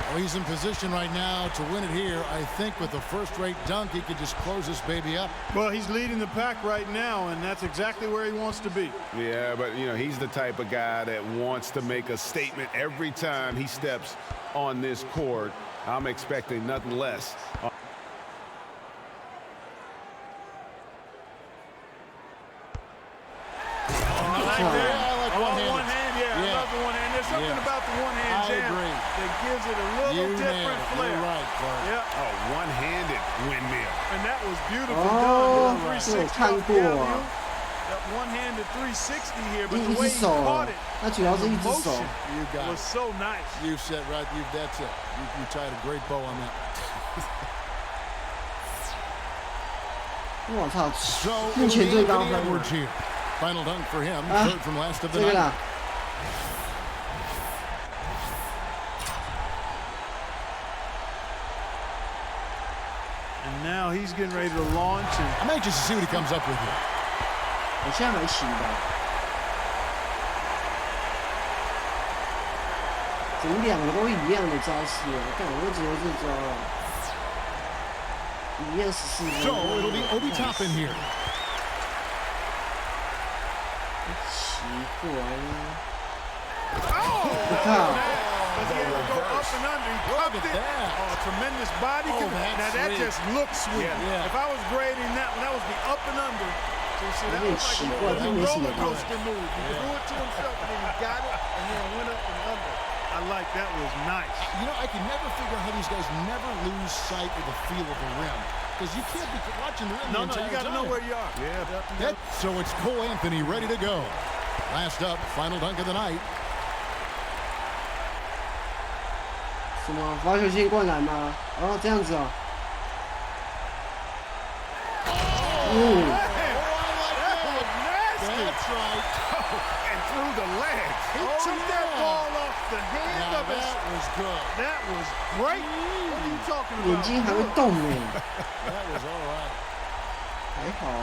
Well, he's in position right now to win it here. I think with the first-rate dunk, he could just close this baby up. Well, he's leading the pack right now, and that's exactly where he wants to be. Yeah, but, you know, he's the type of guy that wants to make a statement every time he steps on this court. I'm expecting nothing less. I love one hand. I love the one hand. There's something about the one-hand jam that gives it a little different flair. You're right, Clark. Yeah. Oh, one-handed windmill. And that was beautifully done. 这我看过啊。 That one-handed 360 here, but 一 the way 只 he 手 caught it, 他主要是一只手。 You got was it. so nice. You said right. That's it. You tied a great bow on that. 我操！ So 目前最高 Anthony 分 Edwards here. Final dunk for him. 啊 Third from last of the 这个 night. 啦。 And now he's getting ready to launch. And I'm anxious to see what he comes up with here. 我现在蛮行的。怎么两个都一样的招式啊？但我只有这招啊。一样14分。 So it'll be Obi Toppin here. 奇怪呢。oh! 我靠！ Because he had to go up and under. He Look cupped at it. that. Oh, tremendous body. Oh, now that's that sweet. just looks sweet. Yeah. If I was grading that one, that was the up and under. So you see, that was like a roller coaster move. He threw it to himself, and then he got it, and then went up and under. I like that. Was nice. You know, I can never figure out how these guys never lose sight of the feel of the rim. Because you can't be watching the rim. No, the you got to entire know time. where you are. Yeah. So it's Cole Anthony ready to go. Last up, final dunk of the night. 什么罚球线灌篮吗？哦，这样子哦。That's right. And through the legs. He took that ball off the hand Now of his. that was good. That was great. What are you talking 眼 about? 睛还会动呢， That was all right. 还好哦。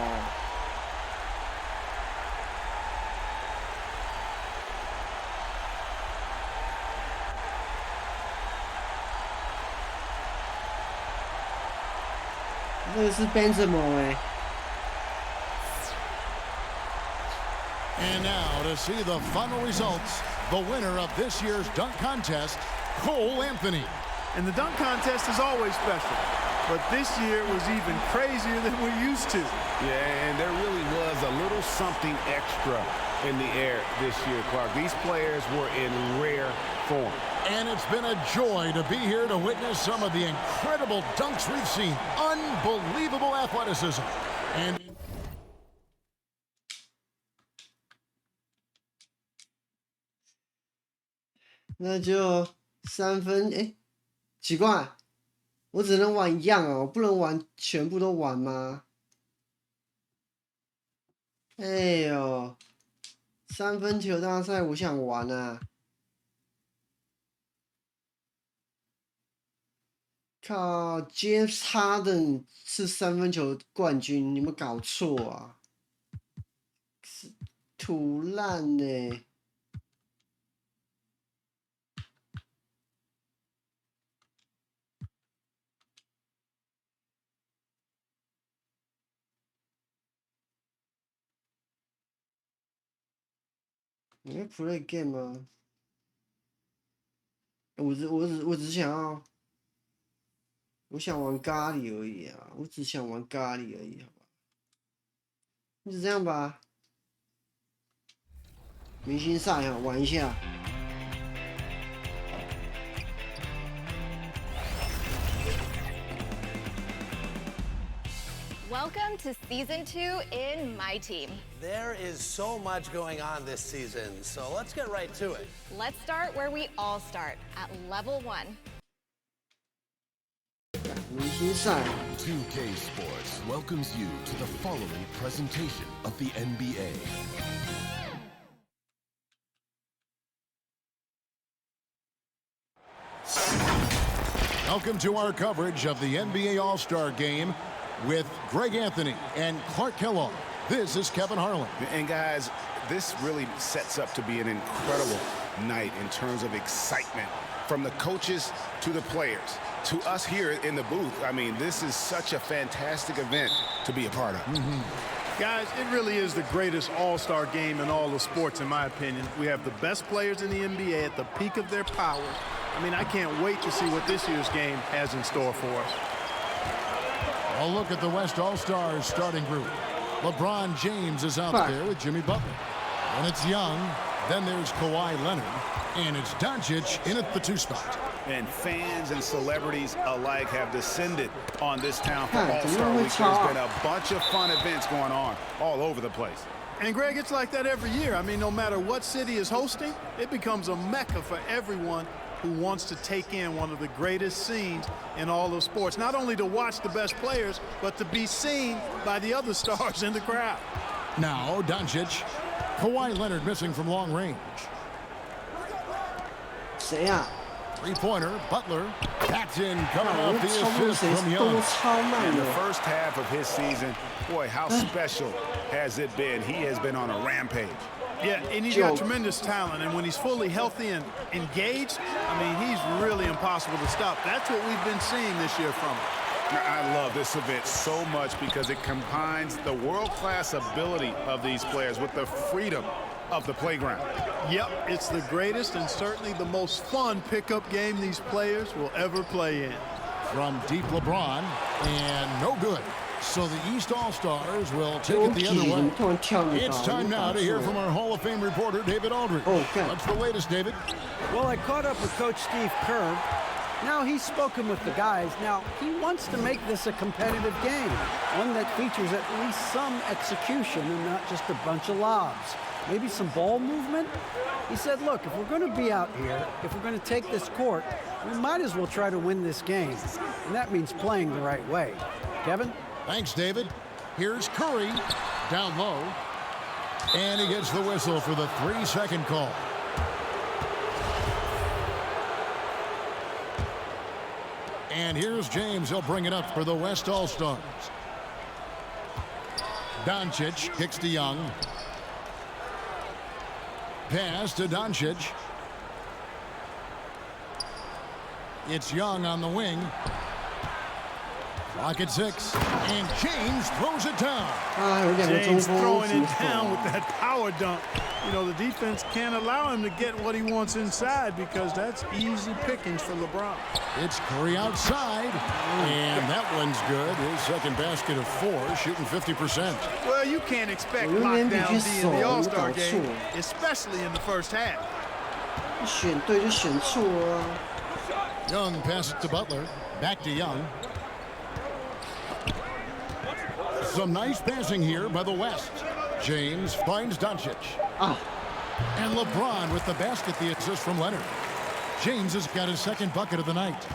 这个是 Benzema 哎。 And now to see the final results, the winner of this year's dunk contest, Cole Anthony. And the dunk contest is always special. But this year was even crazier than we're used to. Yeah, and there really was a little something extra in the air this year, Clark. These players were in rare form. And it's been a joy to be here to witness some of the incredible dunks we've seen. Unbelievable athleticism. And那就3分哎，奇怪，我只能玩一样哦，我不能玩全部都玩吗？哎呦，3分球大赛我想玩啊！靠 ，James Harden 是3分球冠军，你们搞错啊？是土烂呢、你会 play game 吗？我只想要，我想玩咖喱而已啊！我只想玩咖喱而已，好吧？那就这样吧。明星赛哈，玩一下。Welcome to Season 2 in my team. There is so much going on this season, so let's get right to it. Let's start where we all start, at Level 1. 明星赛。 2K Sports welcomes you to the following presentation of the NBA. Welcome to our coverage of the NBA All-Star Game with Greg Anthony and Clark Kellogg. This is Kevin Harlan. And guys, this really sets up to be an incredible night in terms of excitement from the coaches to the players to us here in the booth. I mean, this is such a fantastic event to be a part of. Guys, it really is the greatest all-star game in all of sports, in my opinion. We have the best players in the NBA at the peak of their powers. I mean, I can't wait to see what this year's game has in store for us. A look at the West All-Stars starting group. LeBron James is out there with Jimmy Butler. And it's Young. Then there's Kawhi Leonard. And it's Doncic in at the 2 spot. And fans and celebrities alike have descended on this town for All-Star Week. There's been a bunch of fun events going on all over the place. And Greg, it's like that every year. I mean, no matter what city is hosting, it becomes a mecca for everyone who wants to take in one of the greatest scenes in all of sports. Not only to watch the best players, but to be seen by the other stars in the crowd. Now, Doncic. Kawhi Leonard missing from long range. 谁啊？ 3-pointer, Butler. That's in, coming off the assist from Young. In the first half of his season, boy, how special has it been? He has been on a rampage. Yeah, and he's got tremendous talent, and when he's fully healthy and engaged, I mean, he's really impossible to stop. That's what we've been seeing this year from him. I love this event so much because it combines the world-class ability of these players with the freedom of the playground. Yep, it's the greatest and certainly the most fun pickup game these players will ever play in. From deep LeBron, and no good. So the East All-Stars will take it the other way. It's time now to hear from our Hall of Fame reporter, David Aldridge. What's the latest, David? Well, I caught up with Coach Steve Kerr. Now he's spoken with the guys. Now he wants to make this a competitive game, one that features at least some execution and not just a bunch of lobs. Maybe some ball movement. He said, look, if we're going to be out here, if we're going to take this court, we might as well try to win this game. And that means playing the right way. Kevin? Thanks, David. Here's Curry, down low. And he gets the whistle for the 3-second call. And here's James. He'll bring it up for the West All-Stars. Doncic kicks to Young. Pass to Doncic. It's Young on the wing. Clock at 6. And James throws it down. James throwing it down with that power dunk. You know, the defense can't allow him to get what he wants inside because that's easy pickings for LeBron. It's Curry outside. And that one's good. His second basket of 4, shooting 50%. Well, you can't expect lockdown D in the All-Star game, especially in the first half. Young passes to Butler. Back to Young. Some nice passing here by the West. James finds Doncic. And LeBron with the basket, the assist from Leonard. James has got his second bucket of the night.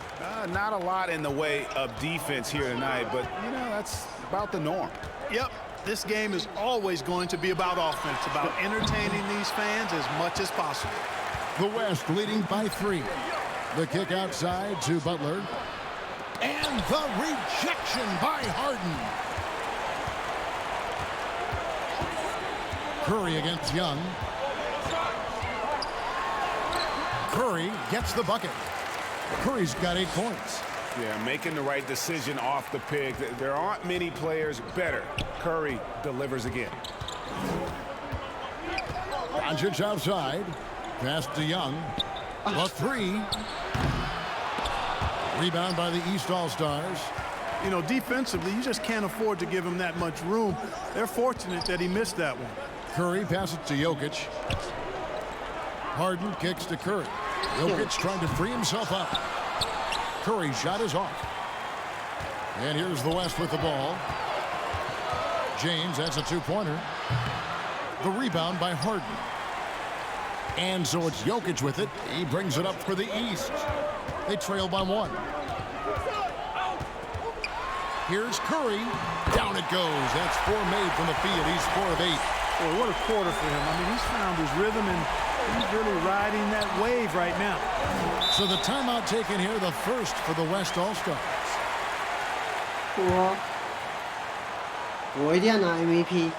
Not a lot in the way of defense here tonight, but, you know, that's about the norm. Yep, this game is always going to be about offense, about entertaining these fans as much as possible. The West leading by 3. The kick outside to Butler. And the rejection by Harden. Curry against Young. Curry gets the bucket. Curry's got 8 points. Yeah, making the right decision off the pick. There aren't many players better. Curry delivers again. Doncic outside. Pass to Young. A 3. Rebound by the East All-Stars. You know, defensively, you just can't afford to give him that much room. They're fortunate that he missed that one. Curry passes to Jokic. Harden kicks to Curry. Jokic trying to free himself up. Curry's shot is off. And here's the West with the ball. James has a two-pointer. The rebound by Harden. And so it's Jokic with it. He brings it up for the East. They trail by 1. Here's Curry. Down it goes. That's 4 made from the field. He's 4 of 8. Boy, what a quarter for him. I mean, he's found his rhythm, and he's really riding that wave right now. So the timeout taken here, the first for the West All-Stars. 我一定要拿 MVP。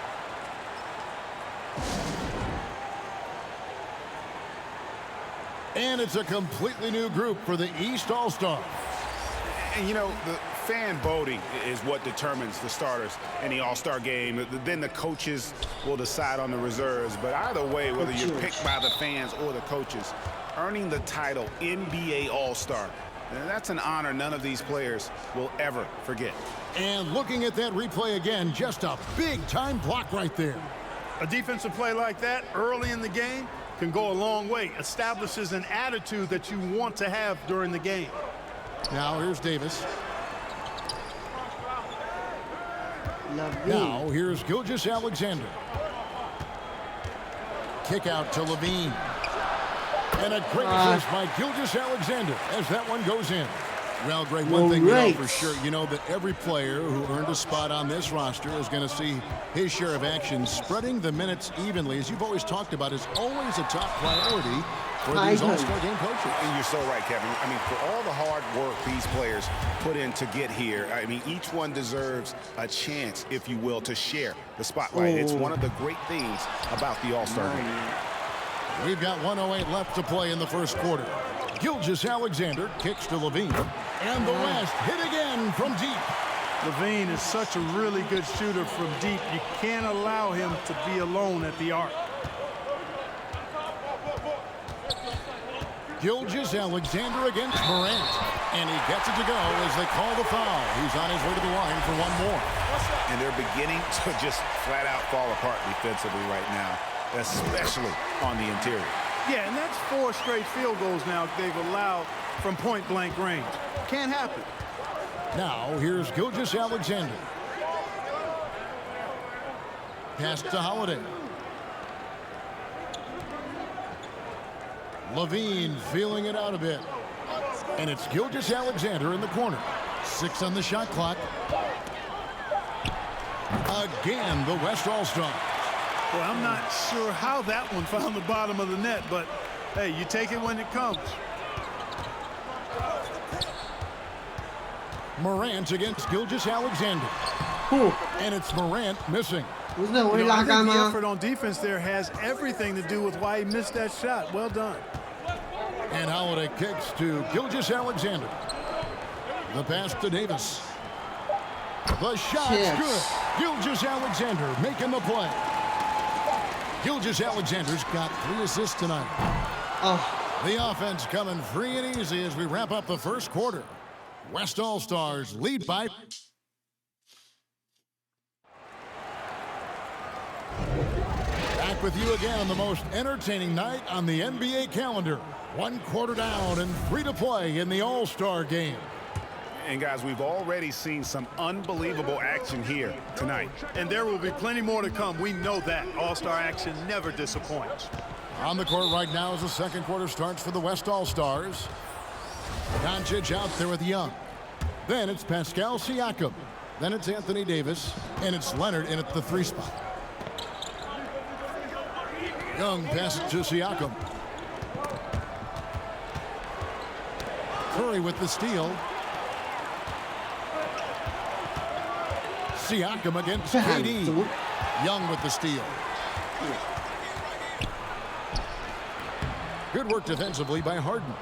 And it's a completely new group for the East All-Stars. And you know, the fan voting is what determines the starters in the All-Star game. Then the coaches will decide on the reserves. But either way, whether you're picked by the fans or the coaches, earning the title NBA All-Star, that's an honor none of these players will ever forget. And looking at that replay again, just a big-time block right there. A defensive play like that early in the game can go a long way. Establishes an attitude that you want to have during the game. Now here's Davis. Now here's Gilgeous-Alexander. Kick out to Levine. And a great assist by Gilgeous-Alexander as that one goes in. Well, Greg, one thing we know for sure, you know that every player who earned a spot on this roster is going to see his share of action. Spreading the minutes evenly, as you've always talked about, is always a top priority for these All-Star game coaches. And you're so right, Kevin. I mean, for all the hard work these players put in to get here, I mean, each one deserves a chance, if you will, to share the spotlight. It's one of the great things about the All-Star game. We've got 1:08 left to play in the first quarter. Gilgeous-Alexander kicks to Levine. And the West hit again from deep. Levine is such a really good shooter from deep. You can't allow him to be alone at the arc. Gilgeous-Alexander against Morant. And he gets it to go as they call the foul. He's on his way to the line for one more. And they're beginning to just flat out fall apart defensively right now, especially on the interior. Yeah, and that's 4 straight field goals now they've allowed from point-blank range. Can't happen. Now, here's Gilgeous-Alexander. Pass to Holiday. Levine feeling it out a bit. And it's Gilgeous-Alexander in the corner. 6 on the shot clock. Again, the West All-Stars. Well, I'm not sure how that one found the bottom of the net, but hey, you take it when it comes. Morant against Gilgeous-Alexander. And it's Morant missing. I think the effort on defense there has everything to do with why he missed that shot. Well done. And Holiday kicks to Gilgeous-Alexander. The pass to Davis. The shot's good. Gilgeous-Alexander making the play. Gilgeous-Alexander's got 3 assists tonight. The offense coming free and easy as we wrap up the first quarter. West All-Stars lead by... Back with you again on the most entertaining night on the NBA calendar. 1 quarter down and 3 to play in the All-Star game. And guys, we've already seen some unbelievable action here tonight. And there will be plenty more to come. We know that. All-Star action never disappoints. On the court right now as the second quarter starts for the West All-Stars. Doncic out there with Young. Then it's Pascal Siakam. Then it's Anthony Davis. And it's Leonard in at the 3 spot. Young passes to Siakam. Curry with the steal. Siakam against KD. Young with the steal. Good work defensively by Harden.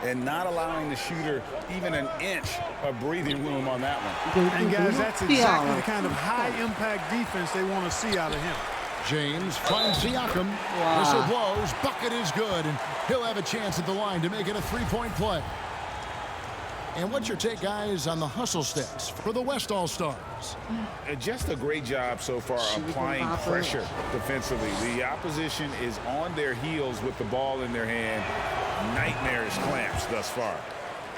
And not allowing the shooter even an inch of breathing room on that one. And guys, that's exactly the kind of high-impact defense they want to see out of him. James finds Siakam. Whistle blows. Bucket is good. And he'll have a chance at the line to make it a 3-point play. And what's your take, guys, on the hustle stats for the West All-Stars? Just a great job so far applying pressure defensively. The opposition is on their heels with the ball in their hand. Nightmarish clamps thus far.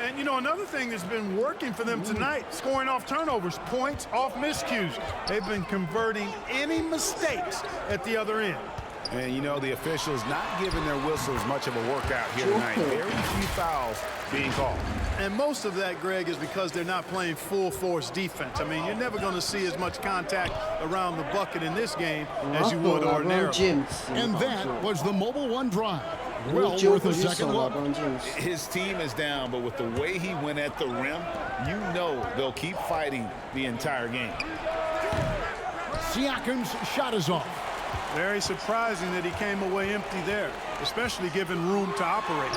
And, you know, another thing that's been working for them tonight, scoring off turnovers, points off miscues. They've been converting any mistakes at the other end. And, you know, the officials not giving their whistles much of a workout here tonight. Very few fouls being called. And most of that, Greg, is because they're not playing full-force defense. I mean, you're never going to see as much contact around the bucket in this game as you would ordinarily. And that was the Mobile One drive. Well worth a second look. His team is down, but with the way he went at the rim, you know they'll keep fighting the entire game. Siakam's shot is off. Very surprising that he came away empty there, especially given room to operate.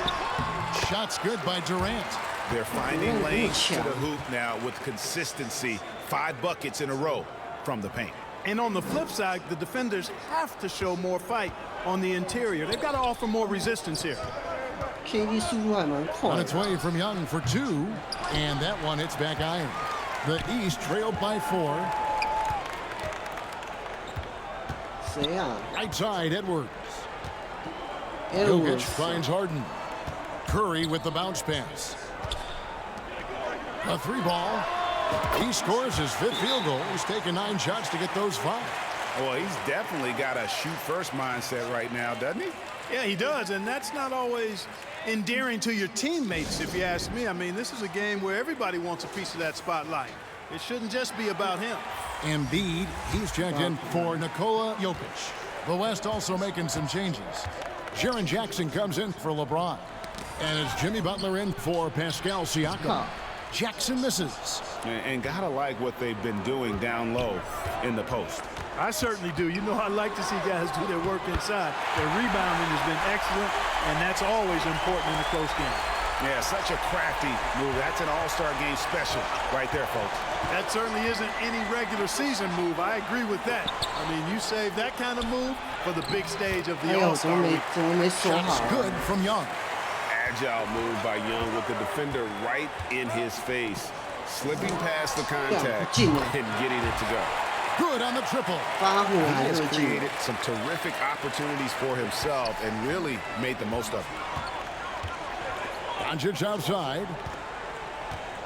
Shot's good by Durant. They're finding lanes to the hoop now with consistency. 5 buckets in a row from the paint. And on the flip side, the defenders have to show more fight on the interior. They've got to offer more resistance here. On its way from Young for 2, and that one hits back iron. The East trailed by 4. Right side, Edwards. Jokic finds Harden. Curry with the bounce pass. A 3-ball. He scores his 5th field goal. He's taken 9 shots to get those 5. Well, he's definitely got a shoot-first mindset right now, doesn't he? Yeah, he does, and that's not always endearing to your teammates, if you ask me. I mean, this is a game where everybody wants a piece of that spotlight. It shouldn't just be about him. Embiid, he's checked in for Nikola Jokic. The West also making some changes. Jaren Jackson comes in for LeBron. And it's Jimmy Butler in for Pascal Siakam. Jackson misses. And gotta like what they've been doing down low in the post. I certainly do. You know, I like to see guys do their work inside. Their rebounding has been excellent, and that's always important in a close game. Yeah, such a crafty move. That's an all-star game special right there, folks. That certainly isn't any regular season move. I agree with that. I mean, you save that kind of move for the big stage of the All-Star week. Shot's good from Young. Agile move by Young with the defender right in his face. Slipping past the contact and getting it to go. Good on the triple. He has created some terrific opportunities for himself and really made the most of it. Doncic outside.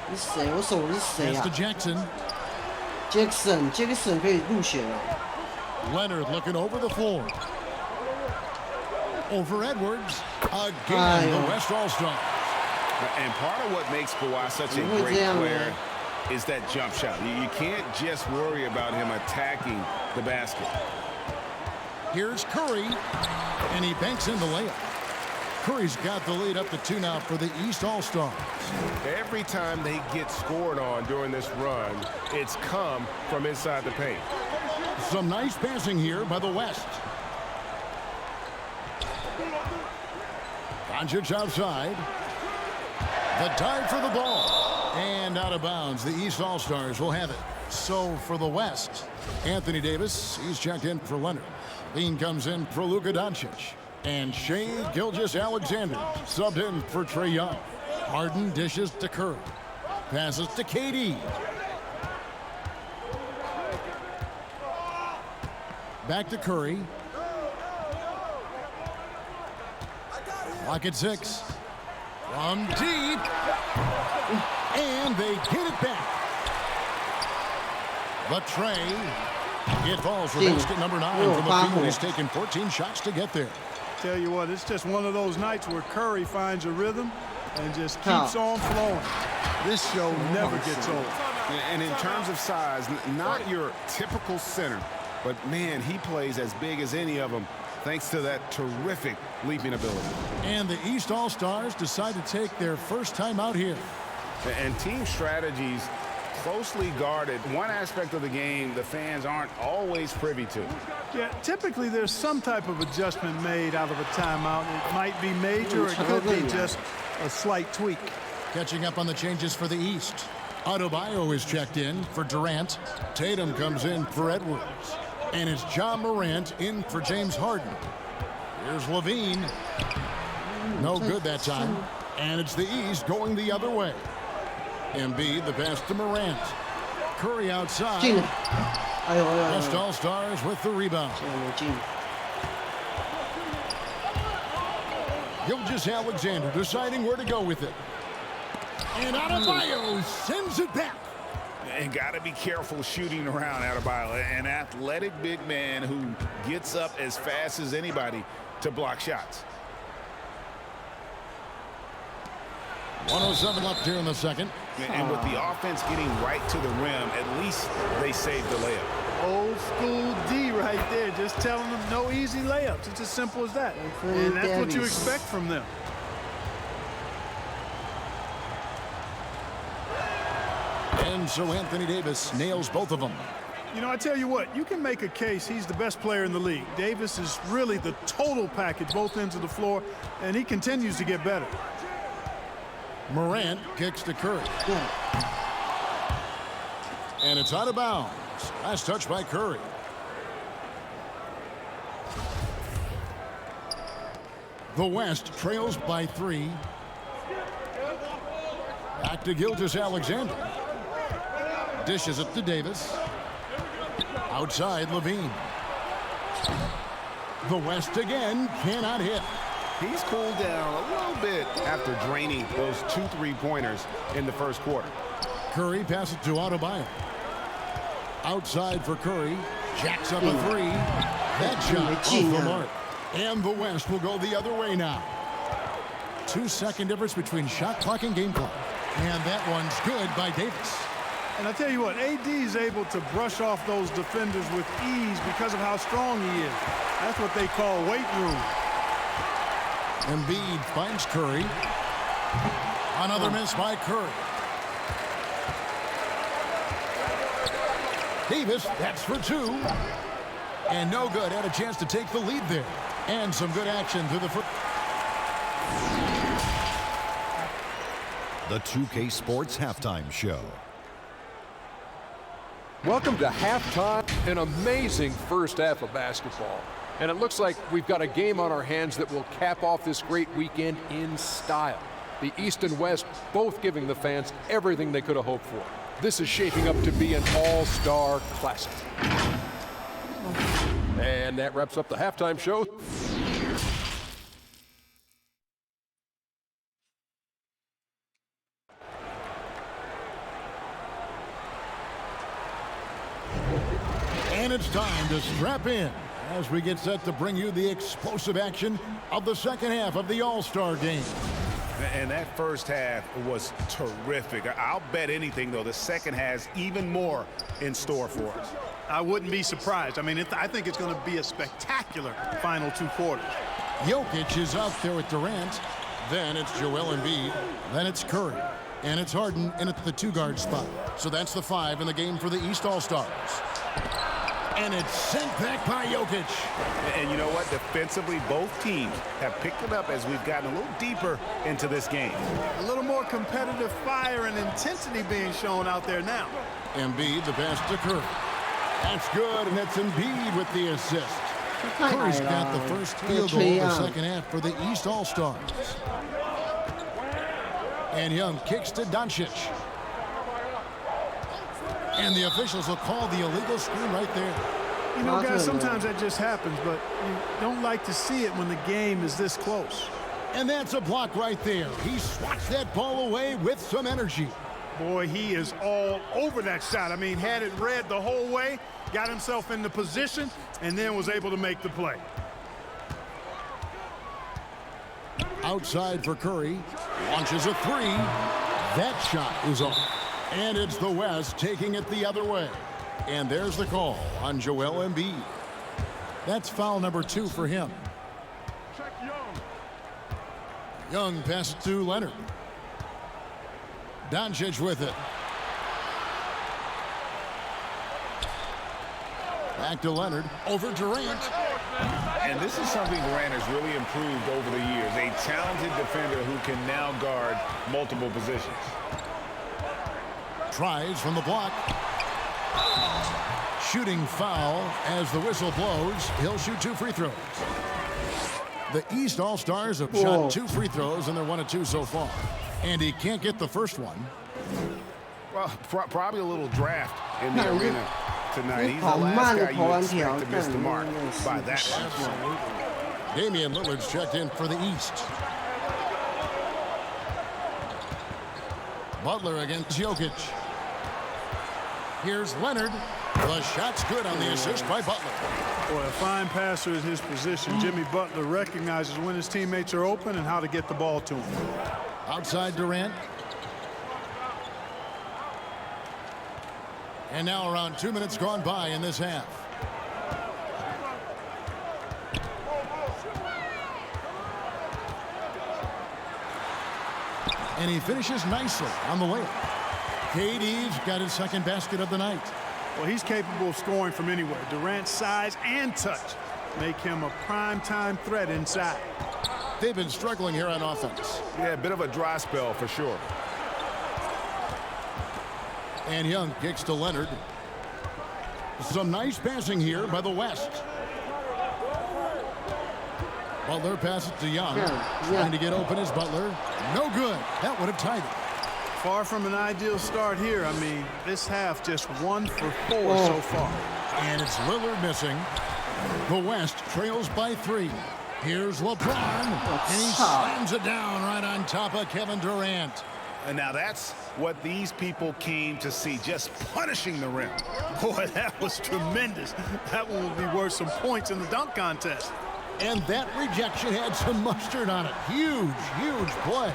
Gets to Jackson. Jackson 可以入选了。 Leonard looking over the floor. Over Edwards. Again, the West All-Stars. And part of what makes Kawhi such a great player is that jump shot. You can't just worry about him attacking the basket. Here's Curry, and he banks in the layup. Curry's got the lead up to 2 now for the East All-Stars. Every time they get scored on during this run, it's come from inside the paint. Some nice passing here by the West. Doncic outside. The dive for the ball. And out of bounds. The East All-Stars will have it. So for the West, Anthony Davis, he's checked in for Leonard. Lean comes in for Luka Doncic. And Shai Gilgeous-Alexander subbed in for Trae Young. Harden dishes to Curry. Passes to KD. Back to Curry. Lock at 6. From deep. And they get it back. But Trae, it falls for basket number 9 from the field. He's taken 14 shots to get there. Tell you what, it's just one of those nights where Curry finds a rhythm and just keeps on flowing. This show never gets old. And in terms of size, not your typical center, but man, he plays as big as any of them thanks to that terrific leaping ability. And the East All-Stars decide to take their first time out here. And team strategies closely guarded. One aspect of the game the fans aren't always privy to. Yeah, typically there's some type of adjustment made out of a timeout. It might be major, or it could be just a slight tweak. Catching up on the changes for the East. Adebayo is checked in for Durant. Tatum comes in for Edwards. And it's John Morant in for James Harden. Here's Levine. No good that time. And it's the East going the other way. Embiid, the pass to Morant. Curry outside. West All-Stars with the rebound. Gilgeous-Alexander deciding where to go with it. And Adebayo sends it back. And got to be careful shooting around Adebayo, an athletic big man who gets up as fast as anybody to block shots. 1:07 left here in the second. And with the offense getting right to the rim, at least they saved the layup. Old school D right there, just telling them no easy layups. It's as simple as that. And that's what you expect from them. And so Anthony Davis nails both of them. You know, I tell you what, you can make a case he's the best player in the league. Davis is really the total package, both ends of the floor, and he continues to get better. Morant kicks to Curry. And it's out of bounds. Last touch by Curry. The West trails by 3. Back to Gilgeous-Alexander. Dishes it to Davis. Outside Levine. The West again cannot hit. He's cooled down a little bit after draining those 2 3-pointers in the first quarter. Curry passes to Adebayo. Outside for Curry. Jacks up a 3. That shot off the mark. And the West will go the other way now. 2-second difference between shot clock and game clock. And that one's good by Davis. And I tell you what, AD is able to brush off those defenders with ease because of how strong he is. That's what they call weight room. Embiid finds Curry. Another miss by Curry. Davis, that's for 2. And no good. Had a chance to take the lead there. And some good action through the first. The 2K Sports Halftime Show. Welcome to halftime. An amazing first half of basketball. And it looks like we've got a game on our hands that will cap off this great weekend in style. The East and West both giving the fans everything they could have hoped for. This is shaping up to be an all-star classic. And that wraps up the halftime show. And it's time to strap in as we get set to bring you the explosive action of the second half of the All-Star game. And that first half was terrific. I'll bet anything, though, the second has even more in store for us. I wouldn't be surprised. I mean, I think it's going to be a spectacular final 2 quarters. Jokic is out there with Durant. Then it's Joel Embiid. Then it's Curry. And it's Harden in at the 2-guard spot. So that's the 5 in the game for the East All-Stars. And it's sent back by Jokic. And you know what? Defensively, both teams have picked it up as we've gotten a little deeper into this game. A little more competitive fire and intensity being shown out there now. Embiid, the pass to Curry. That's good, and that's Embiid with the assist. Curry's got the first field goal of the second half for the East All-Stars. And Young kicks to Doncic. And the officials will call the illegal screen right there. You know, guys, sometimes that just happens, but you don't like to see it when the game is this close. And that's a block right there. He swats that ball away with some energy. Boy, he is all over that shot. I mean, had it read the whole way, got himself in the position, and then was able to make the play. Outside for Curry. Launches a 3. That shot is off. And it's the West taking it the other way. And there's the call on Joel Embiid. That's foul number 2 for him. Young passes to Leonard. Doncic with it. Back to Leonard. Over Durant. And this is something Durant has really improved over the years. A talented defender who can now guard multiple positions. Tries from the block. Shooting foul as the whistle blows. He'll shoot 2 free throws. The East All-Stars have shot 2 free throws, and they're 1 of 2 so far. And he can't get the first one. Well, probably a little draft in the arena tonight. He's the last guy you expect to miss the mark by that much. Damian Lillard's checked in for the East. Butler against Jokic. Here's Leonard. The shot's good on the assist by Butler. Boy, a fine passer is his position. Jimmy Butler recognizes when his teammates are open and how to get the ball to him. Outside Durant. And now around 2 minutes gone by in this half. And he finishes nicely on the layup. KD's got his second basket of the night. Well, he's capable of scoring from anywhere. Durant's size and touch make him a prime-time threat inside. They've been struggling here on offense. Yeah, a bit of a dry spell for sure. And Young kicks to Leonard. Some nice passing here by the West. Butler passes to Young. Trying to get open is Butler. No good. That would have tied it. Far from an ideal start here. I mean, this half just 1 for 4 so far. And it's Lillard missing. The West trails by 3. Here's LeBron. And he slams it down right on top of Kevin Durant. And now that's what these people came to see, just punishing the rim. Boy, that was tremendous. That one will be worth some points in the dunk contest. And that rejection had some mustard on it. Huge, huge play.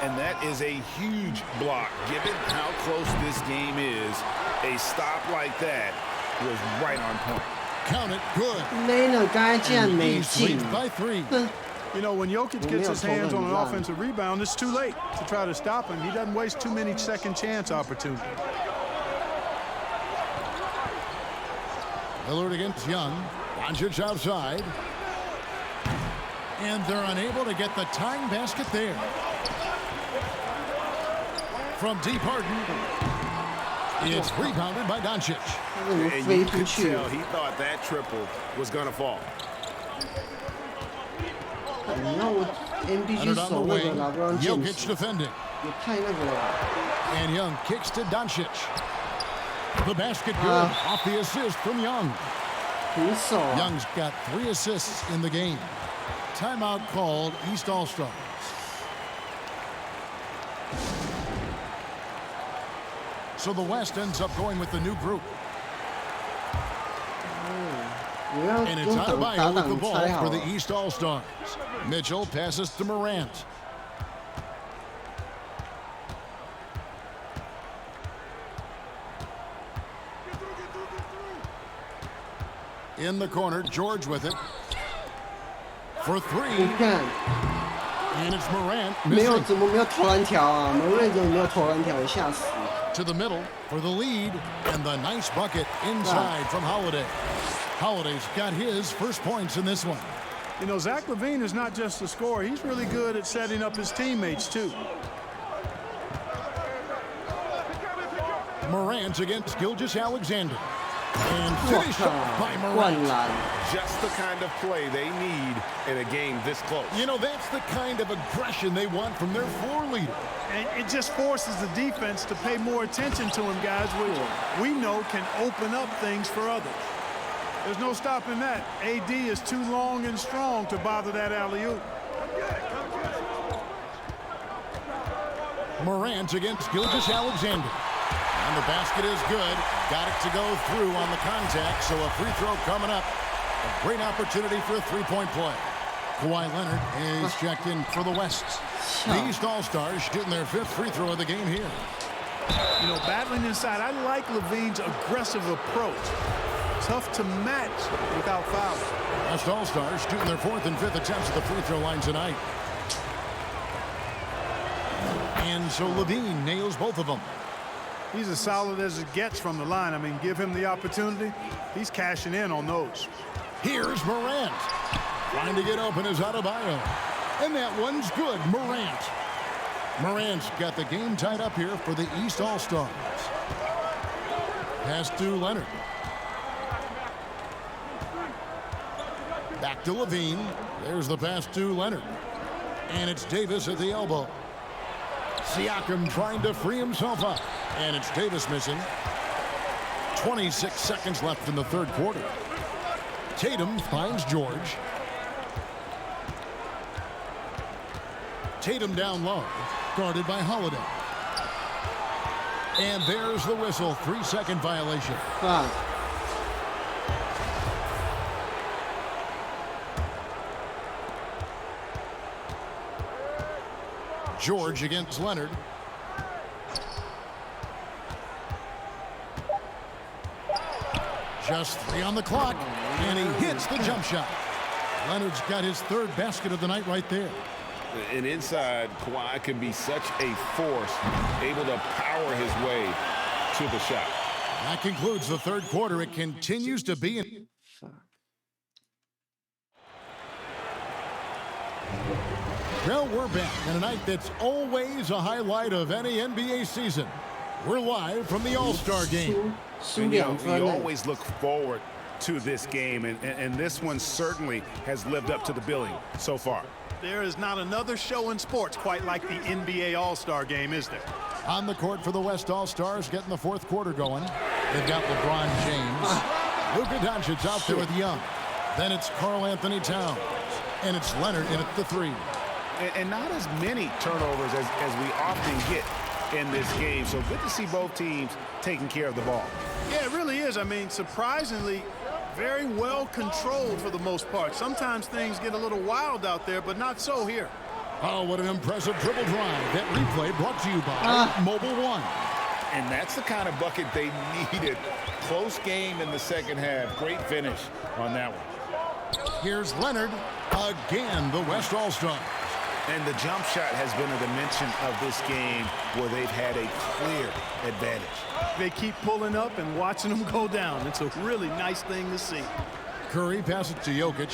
And that is a huge block. Given how close this game is, a stop like that was right on point. Count it, good. Lena 刚才竟然没进。 by 3. You know, when Jokic gets his hands on an offensive rebound, it's too late to try to stop him. He doesn't waste too many second chance opportunities. Lillard against Young. Doncic outside. And they're unable to get the tying basket there. From deep Harden. It's rebounded by Doncic. And you could tell he thought that triple was going to fall. Leonard on the wing. Jokic defending. And Young kicks to Doncic. The basket good off the assist from Young. Young's got 3 assists in the game. Timeout called, East All-Stars. So the West ends up going with the new group. And it's Adebayo with the ball for the East All-Stars. Mitchell passes to Morant. In the corner, George with it. For 3. And it's Morant missing. To the middle for the lead. And the nice bucket inside from Holiday. Holiday's got his first points in this one. You know, Zach LaVine is not just a scorer. He's really good at setting up his teammates, too. Morant against Gilgeous-Alexander. And finished off by Morant. Just the kind of play they need in a game this close. You know, that's the kind of aggression they want from their floor leader. And it just forces the defense to pay more attention to him, guys, which we know can open up things for others. There's no stopping that. AD is too long and strong to bother that alley-oop. Morant against Gilgeous-Alexander. And the basket is good. Got it to go through on the contact, so a free throw coming up. A great opportunity for a three-point play. Kawhi Leonard is checked in for the West. The East All-Stars shooting their 5th free throw of the game here. You know, battling inside, I like LaVine's aggressive approach. Tough to match without fouling. West All-Stars shooting their 4th and 5th attempts at the free throw line tonight. And so LaVine nails both of them. He's as solid as it gets from the line. I mean, give him the opportunity. He's cashing in on those. Here's Morant. Trying to get open is Adebayo. And that one's good, Morant. Morant's got the game tied up here for the East All-Stars. Pass to Leonard. Back to LaVine. There's the pass to Leonard. And it's Davis at the elbow. Siakam trying to free himself up. And it's Davis missing. 26 seconds left in the third quarter. Tatum finds George. Tatum down low, guarded by Holiday. And there's the whistle, 3-second violation. George against Leonard. Just 3 on the clock, and he hits the jump shot. Leonard's got his third basket of the night right there. And inside, Kawhi can be such a force, able to power his way to the shot. That concludes the third quarter. It continues to be. Well, we're back on a night that's always a highlight of any NBA season. We're live from the All-Star game. And, you always look forward to this game, and this one certainly has lived up to the billing so far. There is not another show in sports quite like the NBA All-Star game, is there? On the court for the West All-Stars, getting the fourth quarter going. They've got LeBron James. Luka Doncic out there with Young. Then it's Karl Anthony Towns. And it's Leonard in at the 3. And not as many turnovers as we often get in this game. So good to see both teams taking care of the ball. Yeah, it really is. I mean, surprisingly, very well controlled for the most part. Sometimes things get a little wild out there, but not so here. Oh, what an impressive dribble drive. That replay brought to you by Mobile One. And that's the kind of bucket they needed. Close game in the second half. Great finish on that one. Here's Leonard. Again, the West All-Stars. And the jump shot has been a dimension of this game where they've had a clear advantage. They keep pulling up and watching them go down. It's a really nice thing to see. Curry passes to Jokic.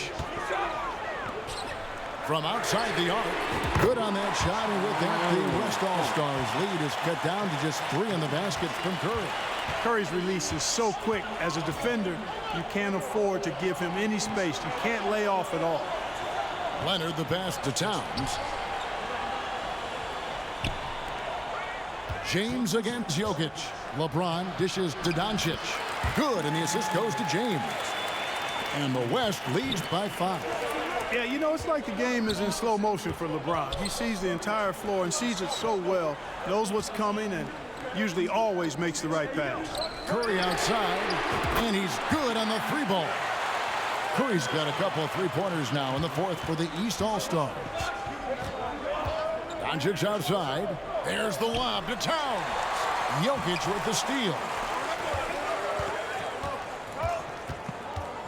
From outside the arc. Good on that shot, and with that, the West All-Stars lead is cut down to just 3 in the basket from Curry. Curry's release is so quick. As a defender, you can't afford to give him any space. You can't lay off at all. Leonard the pass to Towns. James against Jokic. LeBron dishes to Doncic. Good, and the assist goes to James. And the West leads by 5. Yeah, you know, it's like the game is in slow motion for LeBron. He sees the entire floor and sees it so well, knows what's coming, and usually always makes the right pass. Curry outside, and he's good on the 3-ball. Curry's got a couple of 3-pointers now in the fourth for the East All-Stars. Doncic outside. There's the lob to Towns. Jokic with the steal.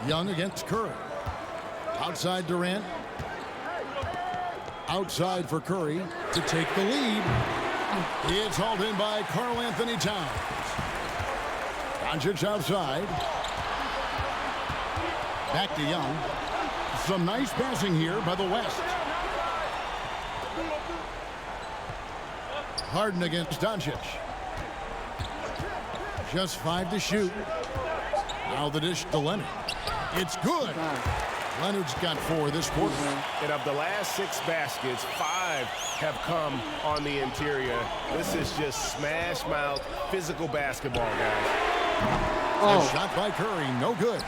Young against Curry. Outside Durant. Outside for Curry to take the lead. It's hauled in by Karl Anthony Towns. Doncic outside. Back to Young. Some nice passing here by the West. Harden against Doncic. Just 5 to shoot. Now the dish to Leonard. It's good. Leonard's got 4 this quarter. And of the last 6 baskets, 5 have come on the interior. This is just smash mouth physical basketball, guys. A shot by Curry, no good.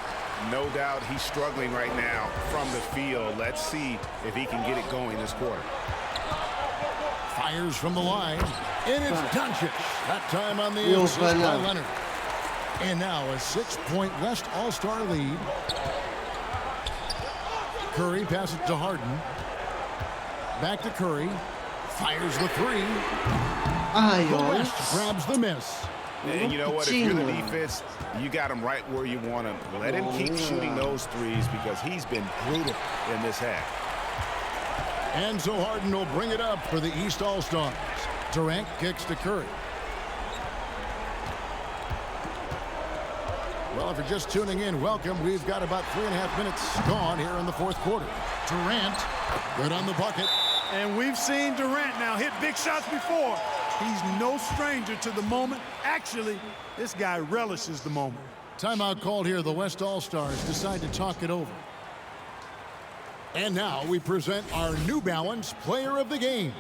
No doubt he's struggling right now from the field. Let's see if he can get it going this quarter. Fires from the line, and it's Doncic. That time on the assist by Leonard. And now a 6-point West All-Star lead. Curry passes to Harden. Back to Curry. Fires the 3. The West grabs the miss. And you know what? If you're the defense, you got him right where you want him. Let him keep shooting those threes because he's been brutal in this half. And so Harden will bring it up for the East All-Stars. Durant kicks to Curry. Well, if you're just tuning in, welcome. We've got about 3.5 minutes gone here in the fourth quarter. Durant, good on the bucket. And we've seen Durant now hit big shots before. He's no stranger to the moment. Actually, this guy relishes the moment. Timeout called here. The West All-Stars decide to talk it over. And now we present our New Balance Player of the Game,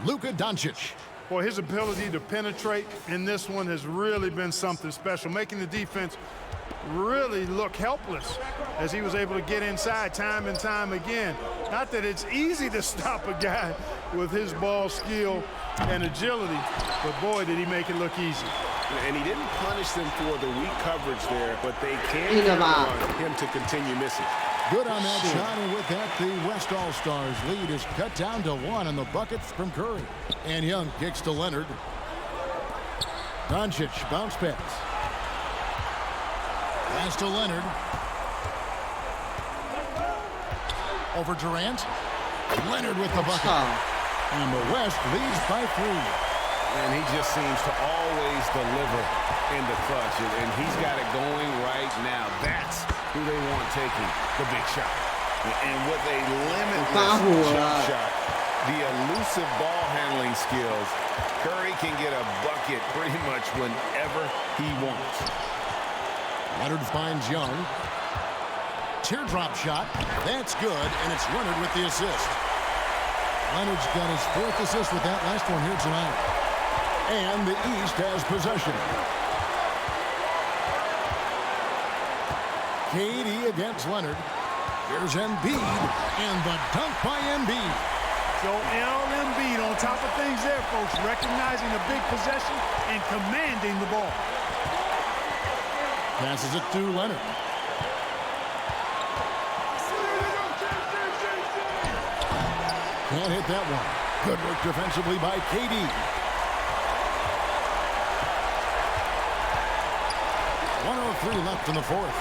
Luka Doncic. Boy, his ability to penetrate in this one has really been something special, making the defense really look helpless as he was able to get inside time and time again. Not that it's easy to stop a guy with his ball skill and agility, but boy, did he make it look easy. And he didn't punish them for the weak coverage there, but they can't count on him to continue missing. Good on that shot, and with that, the West All-Stars lead is cut down to 1 on the buckets from Curry. And Young kicks to Leonard. Doncic, bounce pass. Pass to Leonard. Over Durant. Leonard with the bucket. And the West leads by 3. And he just seems to always deliver in the clutch, and he's got it going right now. That's who they want taking the big shot. And with a limitless jump shot, the elusive ball handling skills, Curry can get a bucket pretty much whenever he wants. Leonard finds Young. Teardrop shot. That's good, and it's Leonard with the assist. Leonard's got his 4th assist with that last one here tonight. And the East has possession. KD against Leonard. Here's Embiid, and the dunk by Embiid. Joel Embiid on top of things there, folks, recognizing a big possession and commanding the ball. Passes it to Leonard. Can't hit that one. Good work defensively by KD. .103 left in the 4th.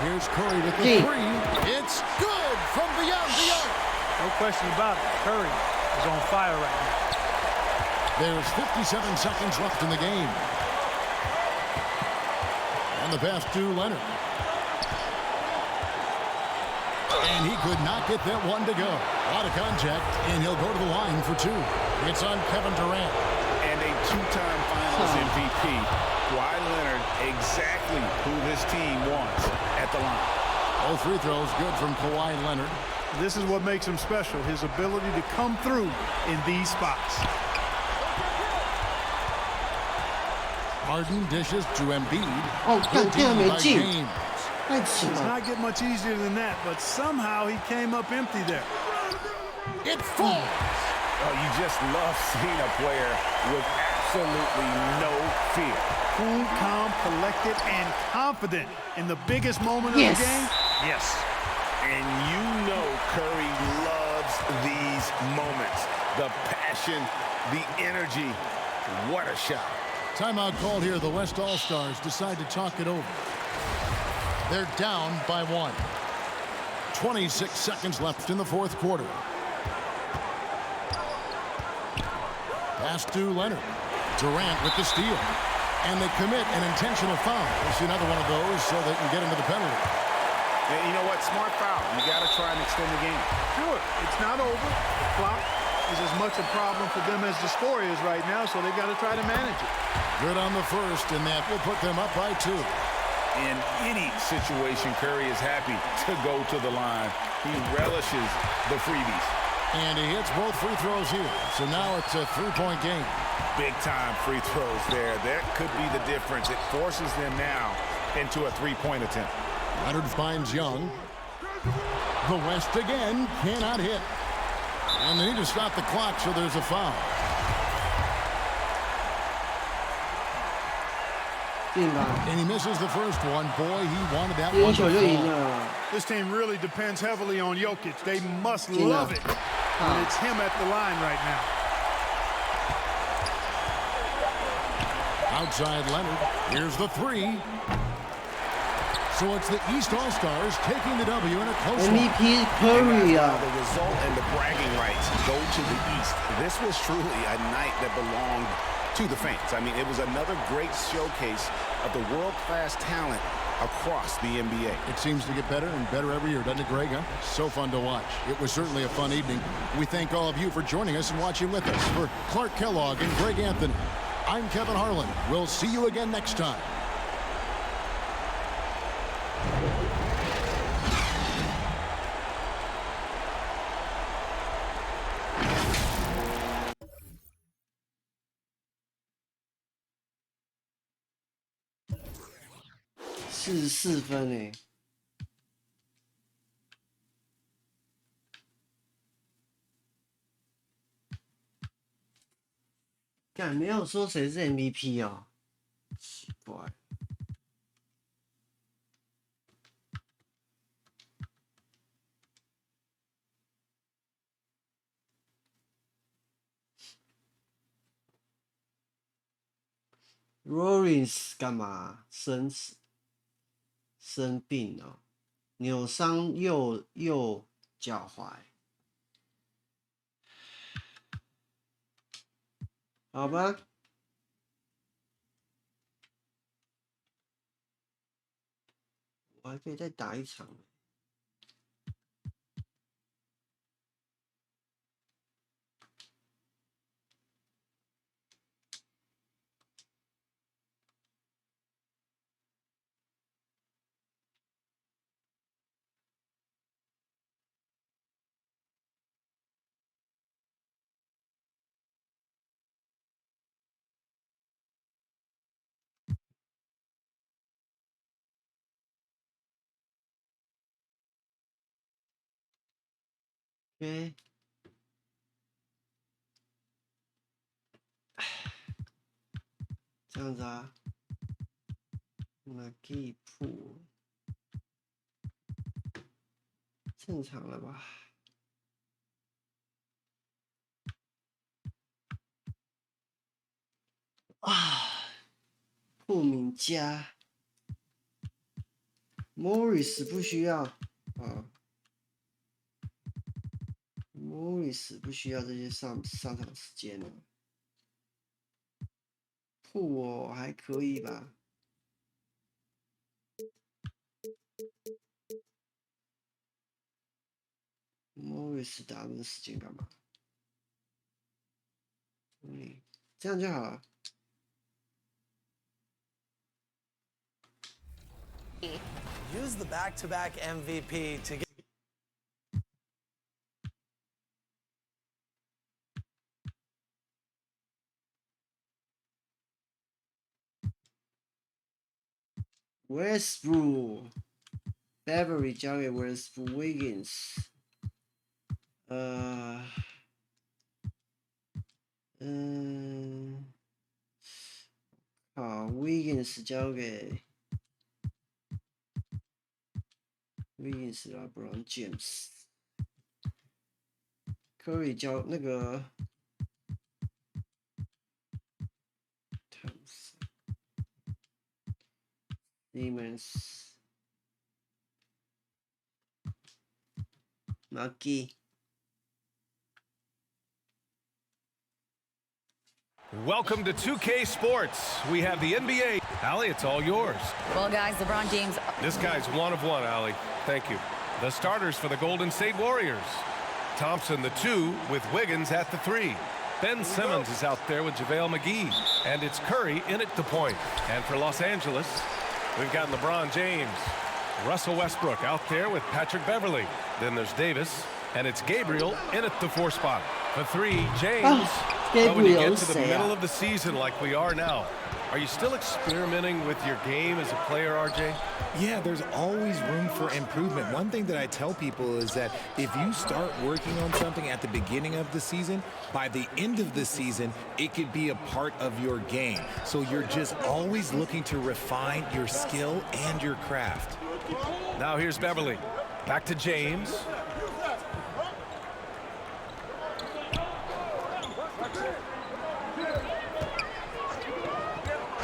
Here's Curry with the 3. It's good from beyond the arc. No question about it. Curry is on fire right now. There's 57 seconds left in the game. And the pass to Leonard. And he could not get that one to go. A lot of contact, and he'll go to the line for 2. It's on Kevin Durant. And a 2-time Finals MVP. Kawhi Leonard, exactly who this team wants at the line. All free throws good from Kawhi Leonard. This is what makes him special, his ability to come through in these spots. Harden dishes to Embiid. Oh, James. It's not get much easier than that, but somehow he came up empty there. It falls. Oh, you just love seeing a player with absolutely no fear. Cool, calm, collected, and confident in the biggest moment of the game. Yes. And you know Curry loves these moments. The passion, the energy. What a shot. Timeout called here. The West All-Stars decide to talk it over. They're down by 1. 26 seconds left in the 4th quarter. Pass to Leonard. Durant with the steal. And they commit an intentional foul. We'll see another one of those so they can get into the penalty. And you know what? Smart foul. You got to try and extend the game. Sure. It's not over. The clock is as much a problem for them as the score is right now, so they've got to try to manage it. Good on the first, and that will put them up by 2. In any situation, Curry is happy to go to the line. He relishes the freebies. And he hits both free throws here. So now it's a 3-point game. Big-time free throws there. That could be the difference. It forces them now into a 3-point attempt. Leonard finds Young. The West again cannot hit. And they need to stop the clock, so there's a foul. And he misses the first one. Boy, he wanted that one to fall. This team really depends heavily on Jokic. They must love it when it's him at the line right now. Outside Leonard. Here's the 3. So it's the East All-Stars taking the W in a close one. MVP Curry. The result and the bragging rights go to the East. This was truly a night that belonged to the fans. I mean, it was another great showcase of the world-class talent across the NBA. It seems to get better and better every year, doesn't it, Greg? Huh? So fun to watch. It was certainly a fun evening. We thank all of you for joining us and watching with us. For Clark Kellogg and Greg Anthony, I'm Kevin Harlan. We'll see you again next time. 44分诶。干，没有说谁是 MVP 哦，奇怪。Rollins 干嘛？生病哦，扭伤右脚踝。好吧。我还可以再打一场。OK， 这样子啊，那可以破，正常了吧？啊，破名家 ，Morris 不需要啊。Morris 不需要这些上场时间了。破我还可以吧。Morris 打那个时间干嘛？这样就好了。Use the back-to-back MVP to get. Westbrook Beverly 交给 Westbrook Wiggins， 好 Wiggins 交给 Wiggins 啦 ，LeBron James，Curry 交那个 Simmons。Maggie. Welcome to 2K Sports. We have the NBA. Allie, it's all yours. Well, guys, LeBron James. This guy's one of one, Allie. Thank you. The starters for the Golden State Warriors. Thompson, the 2, with Wiggins at the 3. Ben Simmons is out there with JaVale McGee. And it's Curry in at the point. And for Los Angeles, we've got LeBron James. Russell Westbrook out there with Patrick Beverly. Then there's Davis. And it's Gabriel in at the 4 spot. For 3, James. But when you get to the middle of the season like we are now, are you still experimenting with your game as a player, RJ? Yeah, there's always room for improvement. One thing that I tell people is that if you start working on something at the beginning of the season, by the end of the season, it could be a part of your game. So you're just always looking to refine your skill and your craft. Now here's Beverly. Back to James.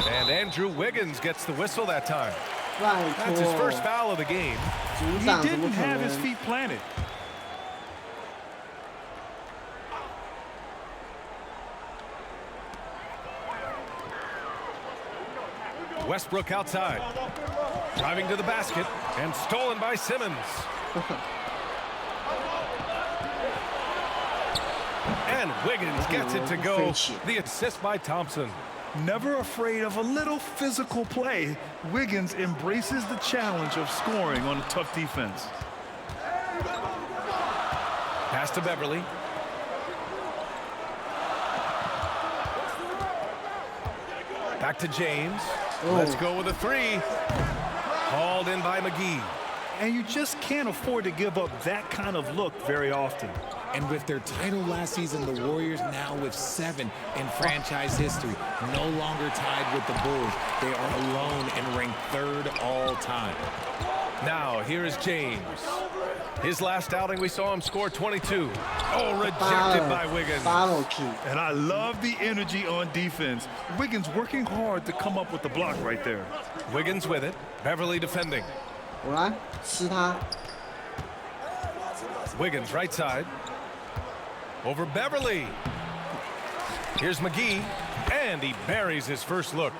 And Andrew Wiggins gets the whistle that time. That's his first foul of the game. He didn't have his feet planted. Westbrook outside. Driving to the basket and stolen by Simmons. And Wiggins gets it to go. The assist by Thompson. Never afraid of a little physical play, Wiggins embraces the challenge of scoring on a tough defense. Pass to Beverly. Back to James. Let's go with a 3. Called in by McGee. And you just can't afford to give up that kind of look very often. And with their title last season, the Warriors now with 7 in franchise history, no longer tied with the Bulls. They are alone and ranked 3rd all time. Now, here is James. His last outing, we saw him score 22. Oh, rejected by Wiggins. And I love the energy on defense. Wiggins working hard to come up with the block right there. Wiggins with it. Beverly defending. Wiggins right side. Over Beverly. Here's McGee. And he buries his first look.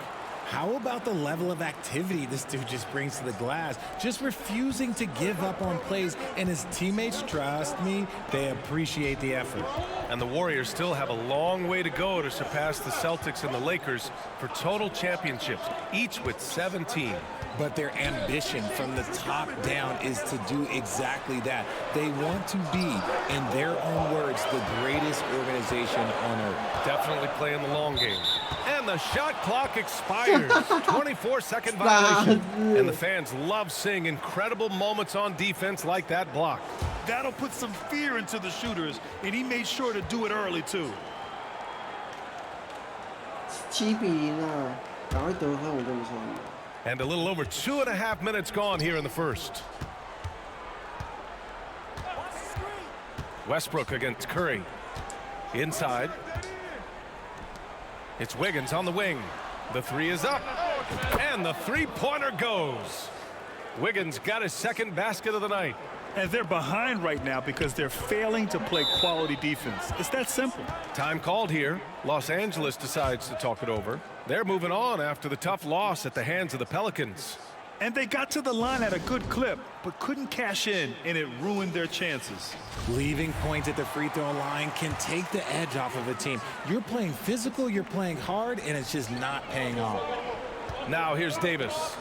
How about the level of activity this dude just brings to the glass? Just refusing to give up on plays, and his teammates, trust me, they appreciate the effort. And the Warriors still have a long way to go to surpass the Celtics and the Lakers for total championships, each with 17. But their ambition from the top down is to do exactly that. They want to be, in their own words, the greatest organization on earth. Definitely playing the long game. And the shot clock expires. 24-second violation. And the fans love seeing incredible moments on defense like that block. That'll put some fear into the shooters, and he made sure to do it early, too. 7-0啊，赶快得分，我跟你说。 And a little over 2.5 minutes gone here in the first. Westbrook against Curry. Inside. It's Wiggins on the wing. The 3 is up. And the 3-pointer goes. Wiggins got his second basket of the night. And they're behind right now because they're failing to play quality defense. It's that simple. Time called here. Los Angeles decides to talk it over. They're moving on after the tough loss at the hands of the Pelicans. And they got to the line at a good clip, but couldn't cash in, and it ruined their chances. Leaving points at the free throw line can take the edge off of a team. You're playing physical, you're playing hard, and it's just not paying off. Now here's Davis.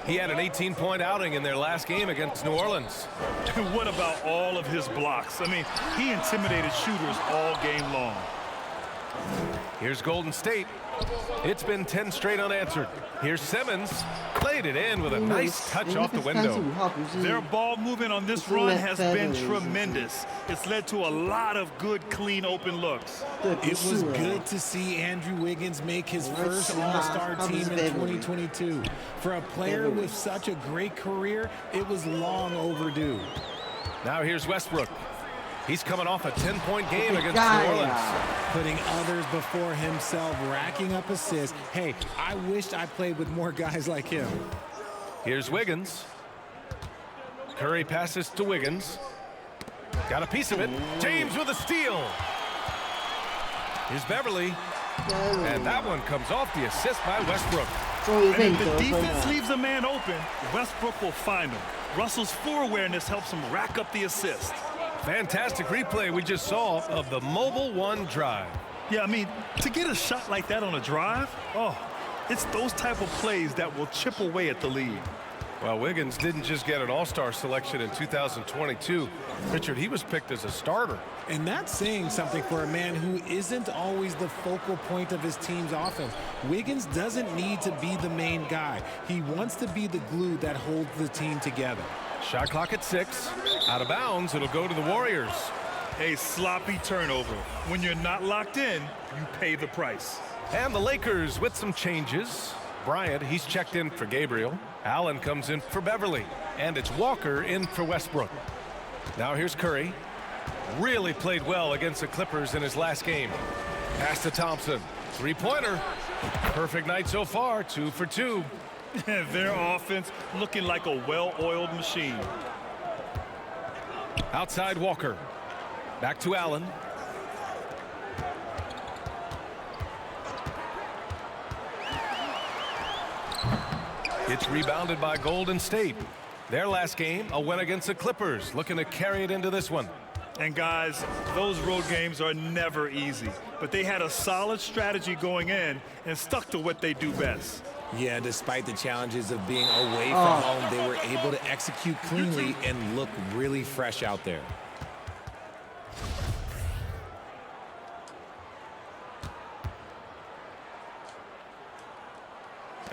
He had an 18-point outing in their last game against New Orleans. And what about all of his blocks? I mean, he intimidated shooters all game long. Here's Golden State. It's been 10 straight unanswered. Here's Simmons. Played it in with a nice touch off the window. Their ball movement on this run has been tremendous. It's led to a lot of good, clean, open looks. It was good to see Andrew Wiggins make his first All-Star team in 2022. For a player with such a great career, it was long overdue. Now here's Westbrook. He's coming off a 10-point game against New Orleans. Putting others before himself, racking up assists. Hey, I wished I played with more guys like him. Here's Wiggins. Curry passes to Wiggins. Got a piece of it. James with a steal. Here's Beverly. And that one comes off the assist by Westbrook. And if the defense leaves a man open, Westbrook will find him. Russell's floor awareness helps him rack up the assist. Fantastic replay we just saw of the Mobile One drive. Yeah, I mean, to get a shot like that on a drive, it's those type of plays that will chip away at the lead. Well, Wiggins didn't just get an All-Star selection in 2022. Richard, he was picked as a starter. And that's saying something for a man who isn't always the focal point of his team's offense. Wiggins doesn't need to be the main guy. He wants to be the glue that holds the team together. Shot clock at 6. Out of bounds, it'll go to the Warriors. A sloppy turnover. When you're not locked in, you pay the price. And the Lakers with some changes. Bryant, he's checked in for Gabriel. Allen comes in for Beverly. And it's Walker in for Westbrook. Now here's Curry. Really played well against the Clippers in his last game. Pass to Thompson. 3-pointer. Perfect night so far, 2 for 2. Their offense looking like a well-oiled machine. Outside Walker. Back to Allen. It's rebounded by Golden State. Their last game, a win against the Clippers, looking to carry it into this one. And guys, those road games are never easy, but they had a solid strategy going in and stuck to what they do best. Yeah, despite the challenges of being away from home, they were able to execute cleanly and look really fresh out there.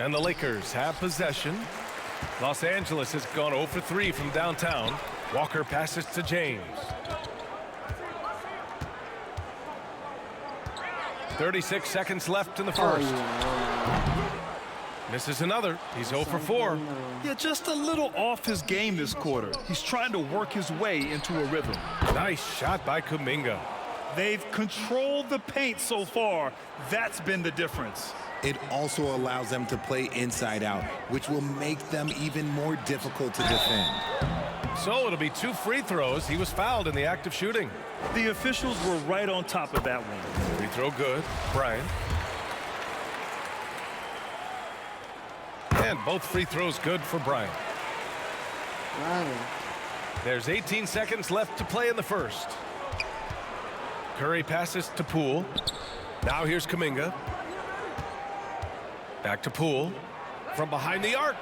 And the Lakers have possession. Los Angeles has gone 0 for 3 from downtown. Walker passes to James. 36 seconds left in the first. Misses another. He's 0 for 4. Yeah, just a little off his game this quarter. He's trying to work his way into a rhythm. Nice shot by Kuminga. They've controlled the paint so far. That's been the difference. It also allows them to play inside out, which will make them even more difficult to defend. So it'll be 2 free throws. He was fouled in the act of shooting. The officials were right on top of that one. Free throw good. Bryant. And both free throws good for Bryant. There's 18 seconds left to play in the first. Curry passes to Poole. Now here's Kuminga. Back to Poole. From behind the arc.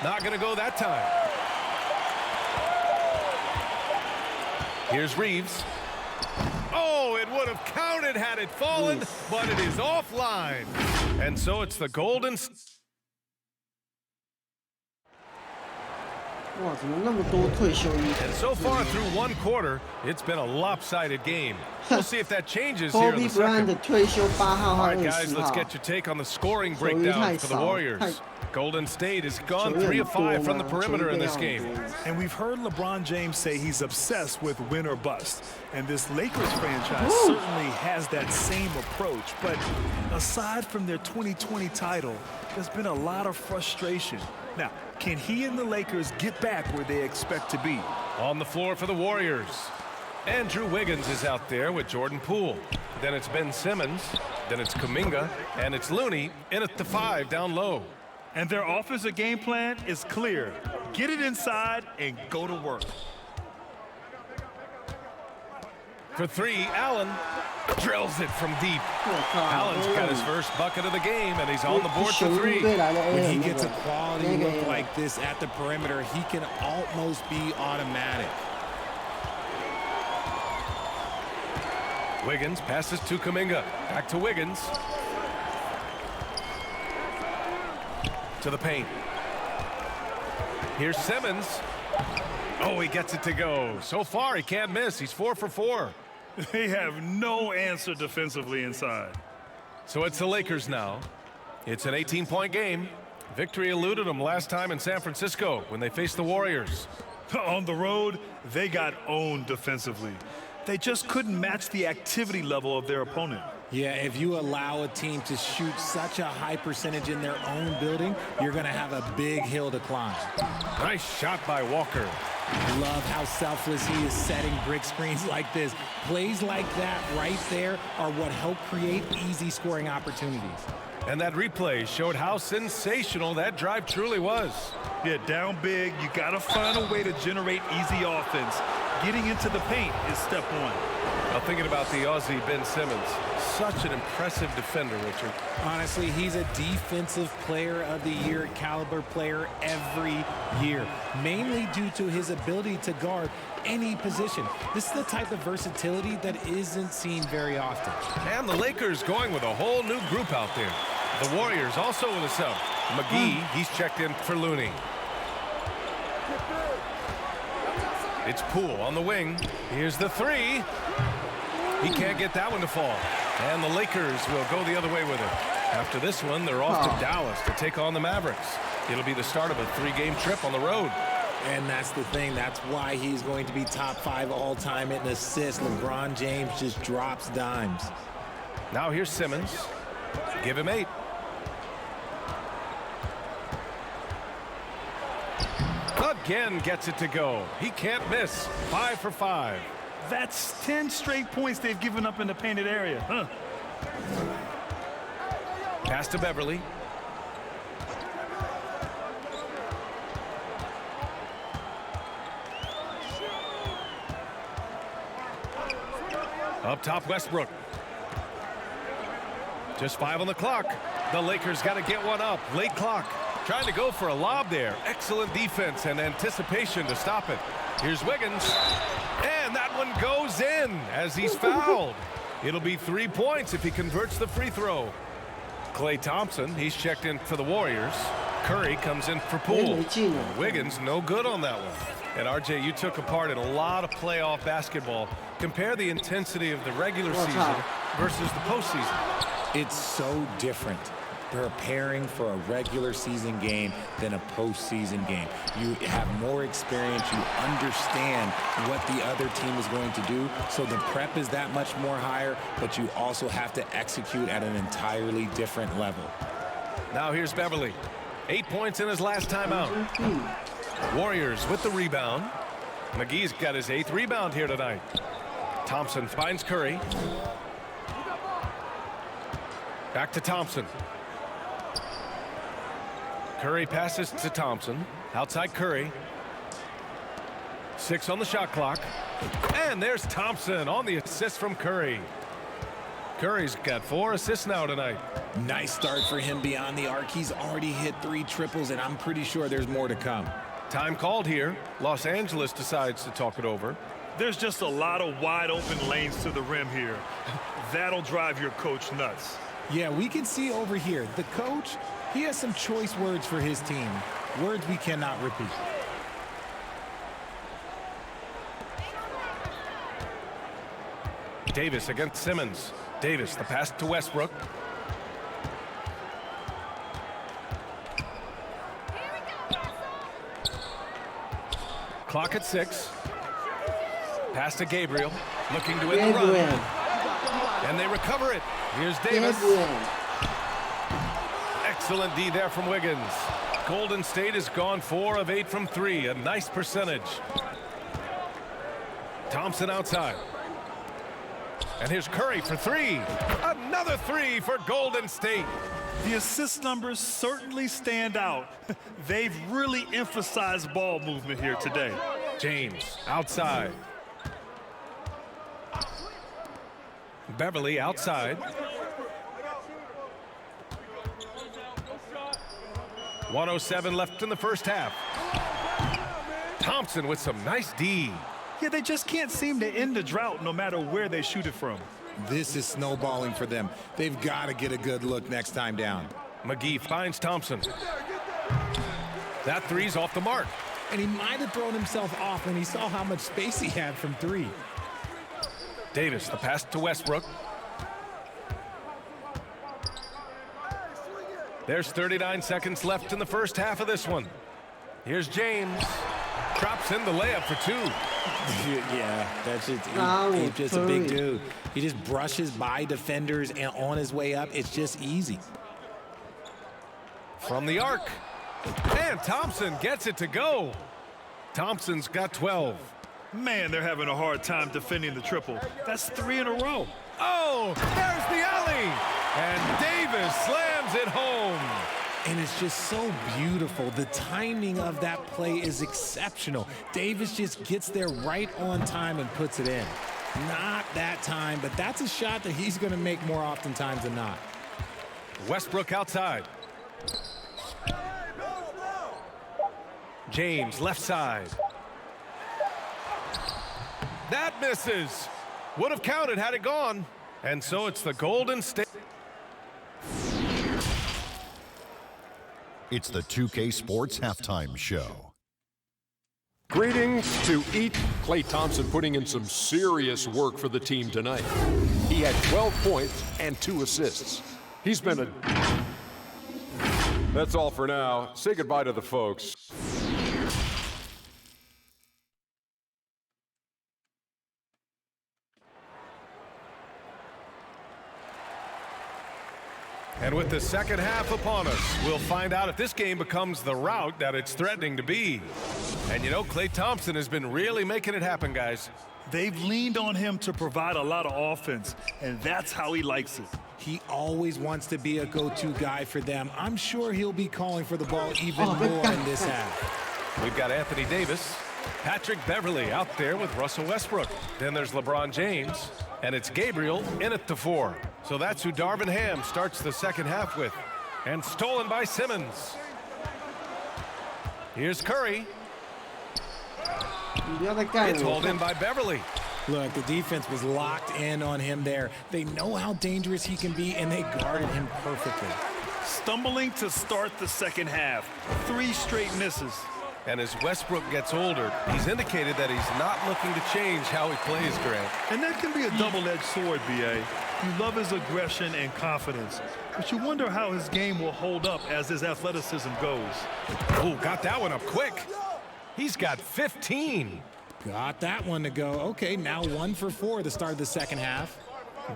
Not going to go that time. Here's Reeves. Oh, it would have counted had it fallen, but it is offline. And so it's the Golden State. And so far through one quarter, it's been a lopsided game. We'll see if that changes here in the second. All right, guys, let's get your take on the scoring breakdown for the Warriors. Golden State has gone 3 of 5 from the perimeter in this game. And we've heard LeBron James say he's obsessed with win or bust. And this Lakers franchise certainly has that same approach. But aside from their 2020 title, there's been a lot of frustration. Now, can he and the Lakers get back where they expect to be? On the floor for the Warriors, Andrew Wiggins is out there with Jordan Poole. Then it's Ben Simmons. Then it's Kuminga. And it's Looney in at the 5 down low. And their offensive game plan is clear. Get it inside and go to work. For 3, Allen drills it from deep. Allen's got his first bucket of the game, and he's on the board for 3. When he gets a quality look like this at the perimeter, he can almost be automatic. Wiggins passes to Kuminga. Back to Wiggins. To the paint. Here's Simmons. Oh, he gets it to go. So far, he can't miss. He's 4 for 4. They have no answer defensively inside. So it's the Lakers now. It's an 18-point game. Victory eluded them last time in San Francisco when they faced the Warriors. On the road, they got owned defensively. They just couldn't match the activity level of their opponent. Yeah, if you allow a team to shoot such a high percentage in their own building, you're going to have a big hill to climb. Nice shot by Walker. I love how selfless he is setting brick screens like this. Plays like that right there are what help create easy scoring opportunities. And that replay showed how sensational that drive truly was. Yeah, down big, you got to find a way to generate easy offense. Getting into the paint is step 1. Now thinking about the Aussie Ben Simmons, such an impressive defender, Richard. Honestly, he's a defensive player of the year, caliber player every year, mainly due to his ability to guard any position. This is the type of versatility that isn't seen very often. And the Lakers going with a whole new group out there. The Warriors also with a sub. McGee, he's checked in for Looney. It's Poole on the wing. Here's the 3. He can't get that one to fall. And the Lakers will go the other way with it. After this one, they're off to Dallas to take on the Mavericks. It'll be the start of a 3-game trip on the road. And that's the thing. That's why he's going to be top 5 all-time in assists. LeBron James just drops dimes. Now here's Simmons. Give him 8. Again gets it to go. He can't miss. 5 for 5. That's 10 straight points they've given up in the painted area. Huh? Pass to Beverly. Up top, Westbrook. Just 5 on the clock. The Lakers got to get one up. Late clock. Trying to go for a lob there. Excellent defense and anticipation to stop it. Here's Wiggins. And that one goes in as he's fouled. It'll be 3 points if he converts the free throw. Klay Thompson, he's checked in for the Warriors. Curry comes in for Poole. Wiggins no good on that one. And RJ, you took a part in a lot of playoff basketball. Compare the intensity of the regular season versus the postseason. It's so different preparing for a regular season game than a postseason game. You have more experience. You understand what the other team is going to do. So the prep is that much more higher, but you also have to execute at an entirely different level. Now here's Beverly. 8 points in his last time out. Warriors with the rebound. McGee's got his 8th rebound here tonight. Thompson finds Curry. Back to Thompson. Curry passes to Thompson. Outside Curry. 6 on the shot clock. And there's Thompson on the assist from Curry. Curry's got 4 assists now tonight. Nice start for him beyond the arc. He's already hit 3 triples, and I'm pretty sure there's more to come. Time called here. Los Angeles decides to talk it over. There's just a lot of wide open lanes to the rim here. That'll drive your coach nuts. Yeah, we can see over here. The coach, he has some choice words for his team. Words we cannot repeat. Davis against Simmons. Davis, the pass to Westbrook. Clock at 6. Pass to Gabriel. Looking to win the run. And they recover it. Here's Davis. Excellent D there from Wiggins. Golden State has gone 4 of 8 from 3. A nice percentage. Thompson outside. And here's Curry for 3. Another 3 for Golden State. The assist numbers certainly stand out. They've really emphasized ball movement here today. James outside. Beverly outside. 1:07 left in the first half. Thompson with some nice D. Yeah, they just can't seem to end the drought no matter where they shoot it from. This is snowballing for them. They've got to get a good look next time down. McGee finds Thompson. That 3's off the mark. And he might have thrown himself off when he saw how much space he had from 3. Davis, the pass to Westbrook. There's 39 seconds left in the first half of this one. Here's James. Drops in the layup for 2. Yeah, that's just, he's just a big dude. He just brushes by defenders and on his way up. It's just easy. From the arc. And Thompson gets it to go. Thompson's got 12. Man, they're having a hard time defending the triple. That's 3 in a row. Oh, there's the alley. And Davis slams it home. And it's just so beautiful. The timing of that play is exceptional. Davis just gets there right on time and puts it in. Not that time, but that's a shot that he's going to make more oftentimes than not. Westbrook outside. James left side. That misses. Would have counted had it gone. And so it's the Golden State. It's the 2K Sports Halftime Show. Greetings to eat. Klay Thompson putting in some serious work for the team tonight. He had 12 points and 2 assists. He's been a... That's all for now. Say goodbye to the folks. And with the second half upon us, we'll find out if this game becomes the rout that it's threatening to be. And you know, Klay Thompson has been really making it happen, guys. They've leaned on him to provide a lot of offense, and that's how he likes it. He always wants to be a go-to guy for them. I'm sure he'll be calling for the ball even more in this half. We've got Anthony Davis, Patrick Beverly out there with Russell Westbrook. Then there's LeBron James, and it's Gabriel in at the 4. So that's who Darvin Ham starts the second half with. And stolen by Simmons. Here's Curry. It's hauled in by Beverly. Look, the defense was locked in on him there. They know how dangerous he can be, and they guarded him perfectly. stumbling to start the second half. 3 straight misses. And as Westbrook gets older, he's indicated that he's not looking to change how he plays, Grant. And that can be a double-edged sword, B.A. You love his aggression and confidence, but you wonder how his game will hold up as his athleticism goes. Oh, got that one up quick. He's got 15. Got that one to go. Okay, now 1 for 4 to start the second half.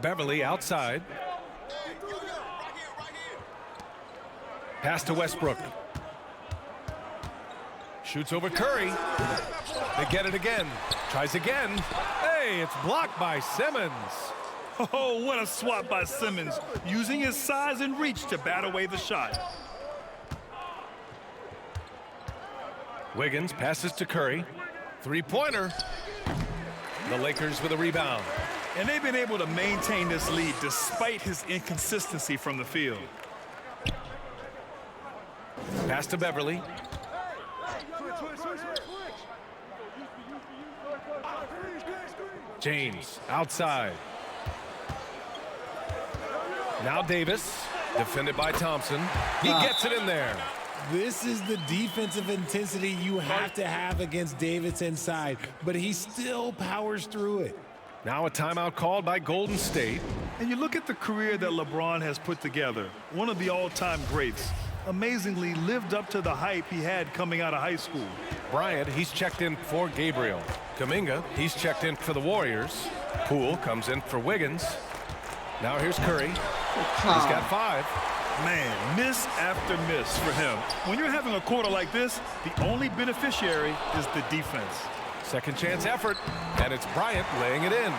Beverly outside. Pass to Westbrook. Shoots over Curry. They get it again. Tries again. Hey, it's blocked by Simmons. Oh, what a swat by Simmons, using his size and reach to bat away the shot. Wiggins passes to Curry. 3-pointer. The Lakers with a rebound. And they've been able to maintain this lead despite his inconsistency from the field. Pass to Beverly. James outside. Now Davis, defended by Thompson. He gets it in there. This is the defensive intensity you have to have against Davis inside, but he still powers through it. Now a timeout called by Golden State. And you look at the career that LeBron has put together, one of the all-time greats. Amazingly lived up to the hype he had coming out of high school. Bryant, he's checked in for Gabriel. Kuminga, he's checked in for the Warriors. Poole comes in for Wiggins. Now here's Curry. He's got 5. Man, miss after miss for him. When you're having a quarter like this, the only beneficiary is the defense. Second chance effort, and it's Bryant laying it in.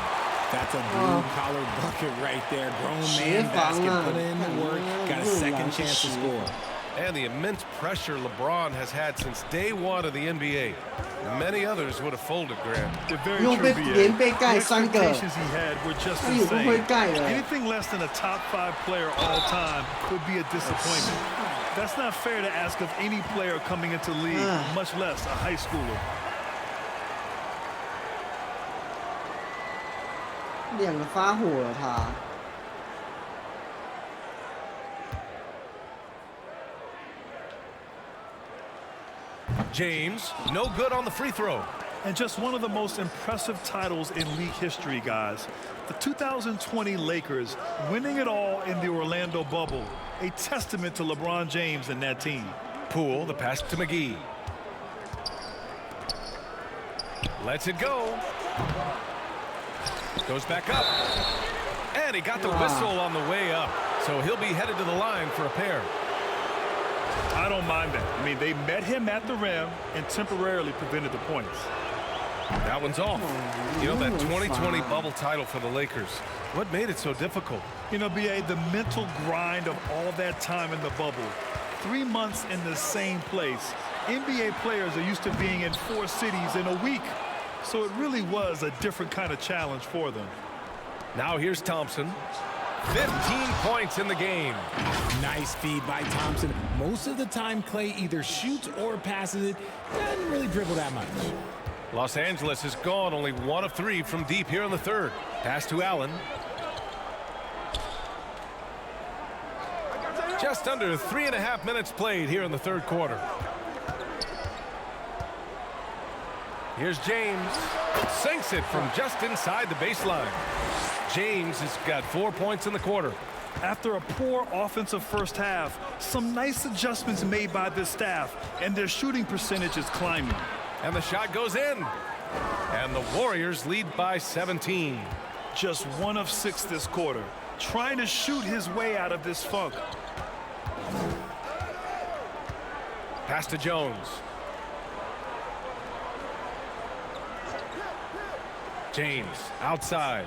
That's a blue-collar bucket right there. Grown man basket, put in the work, got a second chance to score. And the immense pressure LeBron has had since day 1 of the NBA. Many others would have folded, Grant. They're very true, the expectations he had were just insane. Anything less than a top 5 player all time would be a disappointment. That's not fair to ask of any player coming into the league, much less a high schooler. 2个发火了他。 James, no good on the free throw. And just one of the most impressive titles in league history, guys. The 2020 Lakers winning it all in the Orlando bubble. A testament to LeBron James and that team. Poole, the pass to McGee. Lets it go. Goes back up. And he got the whistle on the way up. So he'll be headed to the line for a pair. I don't mind that. I mean, they met him at the rim and temporarily prevented the points. That one's off. You know, that 2020 bubble title for the Lakers, what made it so difficult? You know, B.A., the mental grind of all that time in the bubble. 3 months in the same place. NBA players are used to being in 4 cities in a week. So it really was a different kind of challenge for them. Now here's Thompson. 15 points in the game. Nice feed by Thompson. Most of the time, Clay either shoots or passes it. Doesn't really dribble that much. Los Angeles is gone only 1 of 3 from deep here in the third. Pass to Allen. Just under 3.5 minutes played here in the third quarter. Here's James. Sinks it from just inside the baseline. James has got 4 points in the quarter. After a poor offensive first half, some nice adjustments made by this staff, and their shooting percentage is climbing. And the shot goes in. And the Warriors lead by 17. Just 1 of 6 this quarter, trying to shoot his way out of this funk. Pass to Jones. James outside.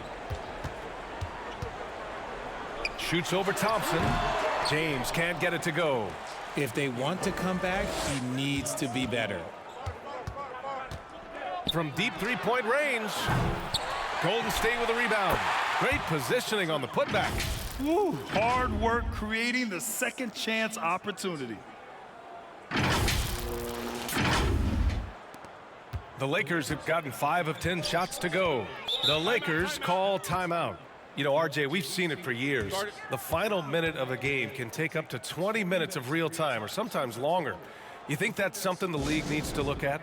Shoots over Thompson. James can't get it to go. If they want to come back, he needs to be better. From deep three-point range, Golden State with a rebound. Great positioning on the putback. Woo, hard work creating the second chance opportunity. The Lakers have gotten 5 of 10 shots to go. The Lakers call timeout. You know, RJ, we've seen it for years. The final minute of a game can take up to 20 minutes of real time, or sometimes longer. You think that's something the league needs to look at?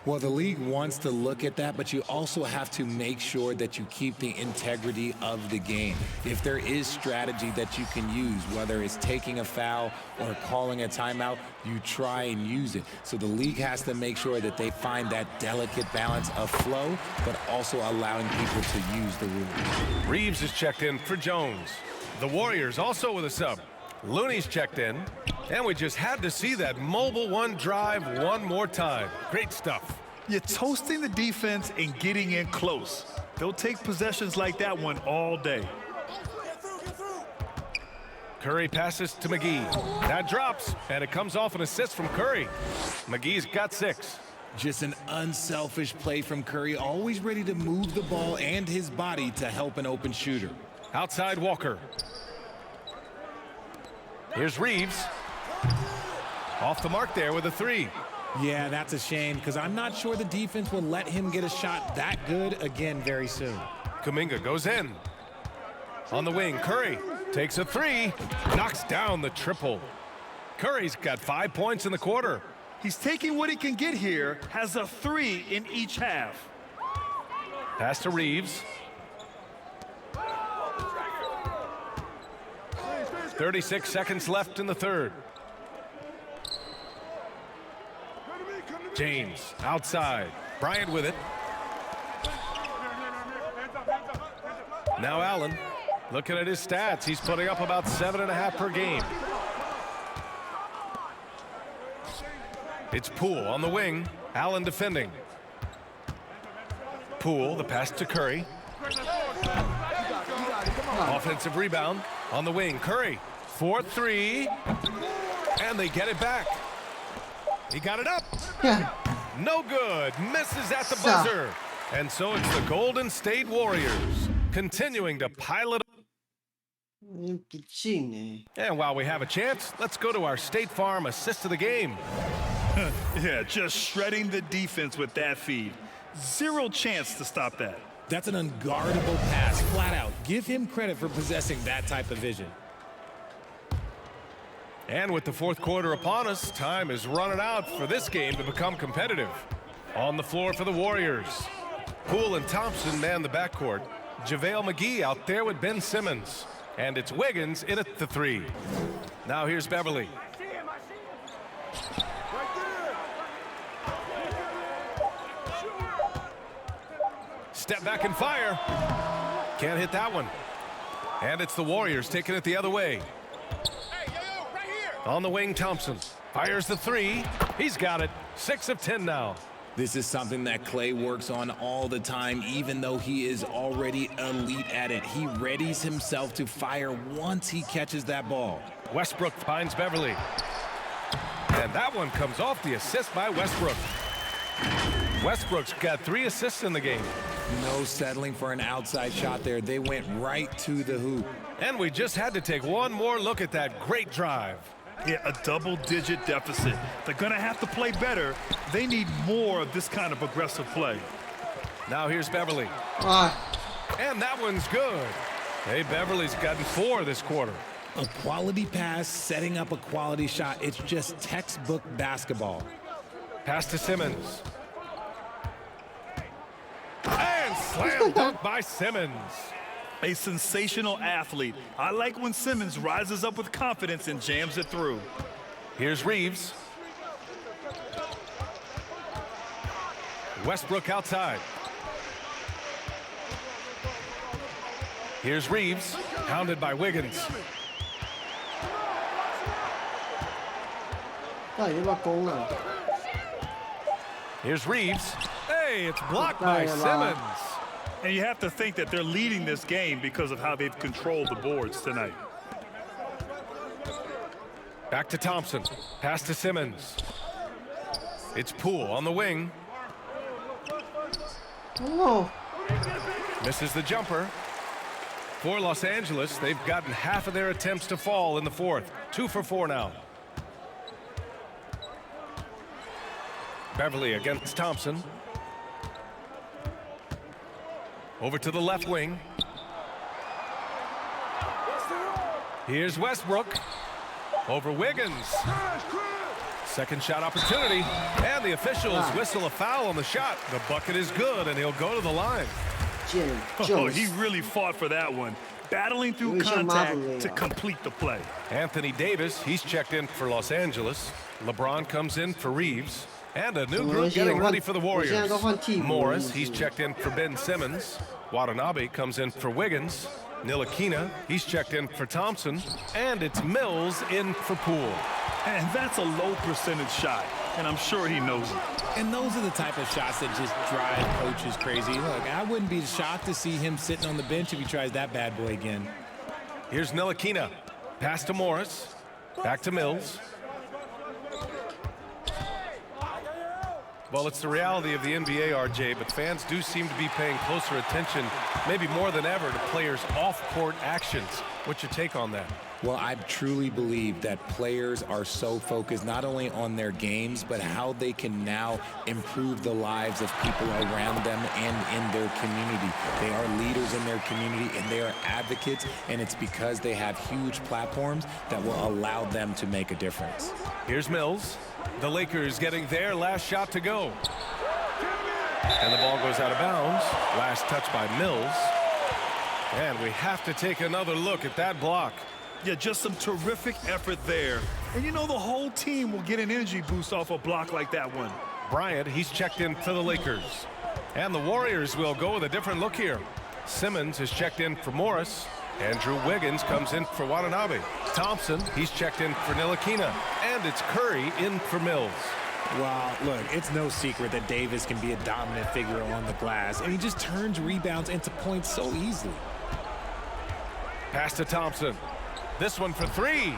Well, the league wants to look at that, but you also have to make sure that you keep the integrity of the game. If there is strategy that you can use, whether it's taking a foul or calling a timeout, you try and use it. So the league has to make sure that they find that delicate balance of flow, but also allowing people to use the rules. Reeves is checked in for Jones. The Warriors also with a sub. Looney's checked in, and we just had to see that mobile one drive one more time. Great stuff. You're toasting the defense and getting in close. They'll take possessions like that one all day. Curry passes to McGee. That drops, and it comes off an assist from Curry. McGee's got 6. Just an unselfish play from Curry, always ready to move the ball and his body to help an open shooter. Outside Walker. Here's Reeves. Off the mark there with a 3. Yeah, that's a shame because I'm not sure the defense will let him get a shot that good again very soon. Kuminga goes in. On the wing, Curry takes a 3. Knocks down the triple. Curry's got 5 points in the quarter. He's taking what he can get here, has a 3 in each half. Pass to Reeves. 36 seconds left in the third. James outside. Bryant with it. Now Allen. Looking at his stats, he's putting up about 7.5 per game. It's Poole on the wing. Allen defending. Poole, the pass to Curry. Offensive rebound on the wing. Curry, 4-3, and they get it back. He got it up. Yeah. No good. Misses at the buzzer. And so it's the Golden State Warriors continuing to pile it up. And while we have a chance, let's go to our State Farm assist of the game. Yeah, just shredding the defense with that feed. Zero chance to stop that. That's an unguardable pass, flat out. Give him credit for possessing that type of vision. And with the fourth quarter upon us, time is running out for this game to become competitive. On the floor for the Warriors, Poole and Thompson man the backcourt. JaVale McGee out there with Ben Simmons. And it's Wiggins in at the 3. Now here's Beverly. Step back and fire. Can't hit that one. And it's the Warriors taking it the other way. On the wing, Thompson fires the 3. He's got it. 6 of 10 now. This is something that Clay works on all the time, even though he is already elite at it. He readies himself to fire once he catches that ball. Westbrook finds Beverly. And that one comes off the assist by Westbrook. Westbrook's got 3 assists in the game. No settling for an outside shot there. They went right to the hoop. And we just had to take one more look at that great drive. Yeah, a double-digit deficit. They're going to have to play better. They need more of this kind of aggressive play. Now here's Beverly. And that one's good. Hey, Beverly's gotten 4 this quarter. A quality pass, setting up a quality shot. It's just textbook basketball. Pass to Simmons. And slam dunk by Simmons. A sensational athlete. I like when Simmons rises up with confidence and jams it through. Here's Reeves. Westbrook outside. Here's Reeves, pounded by Wiggins. Here's Reeves. Hey, it's blocked by Simmons. And you have to think that they're leading this game because of how they've controlled the boards tonight. Back to Thompson. Pass to Simmons. It's Poole on the wing. Oh. Misses the jumper. For Los Angeles, they've gotten half of their attempts to fall in the fourth. 2 for 4 now. Beverly against Thompson. Over to the left wing. Here's Westbrook over Wiggins. Second shot opportunity, and the officials whistle a foul on the shot. The bucket is good, and he'll go to the line. Oh, he really fought for that one. Battling through contact to complete the play. Anthony Davis, he's checked in for Los Angeles. LeBron comes in for Reeves. And a new group getting ready for the Warriors. Morris, he's checked in for Ben Simmons. Watanabe comes in for Wiggins. Ntilikina, he's checked in for Thompson. And it's Mills in for Poole. And that's a low percentage shot, and I'm sure he knows it. And those are the type of shots that just drive coaches crazy. Look, I wouldn't be shocked to see him sitting on the bench if he tries that bad boy again. Here's Ntilikina. Pass to Morris. Back to Mills. Well, it's the reality of the NBA, RJ, but fans do seem to be paying closer attention, maybe more than ever, to players' off-court actions. What's your take on that? Well, I truly believe that players are so focused not only on their games, but how they can now improve the lives of people around them and in their community. They are leaders in their community, and they are advocates, and it's because they have huge platforms that will allow them to make a difference. Here's Mills. The Lakers getting their last shot to go. And the ball goes out of bounds. Last touch by Mills. And we have to take another look at that block. Yeah, just some terrific effort there. And you know the whole team will get an energy boost off a block like that one. Bryant, he's checked in for the Lakers. And the Warriors will go with a different look here. Simmons is checked in for Morris. Andrew Wiggins comes in for Watanabe. Thompson, he's checked in for Ntilikina. And it's Curry in for Mills. Well, look, it's no secret that Davis can be a dominant figure on the glass, and he just turns rebounds into points so easily. Pass to Thompson. This one for three.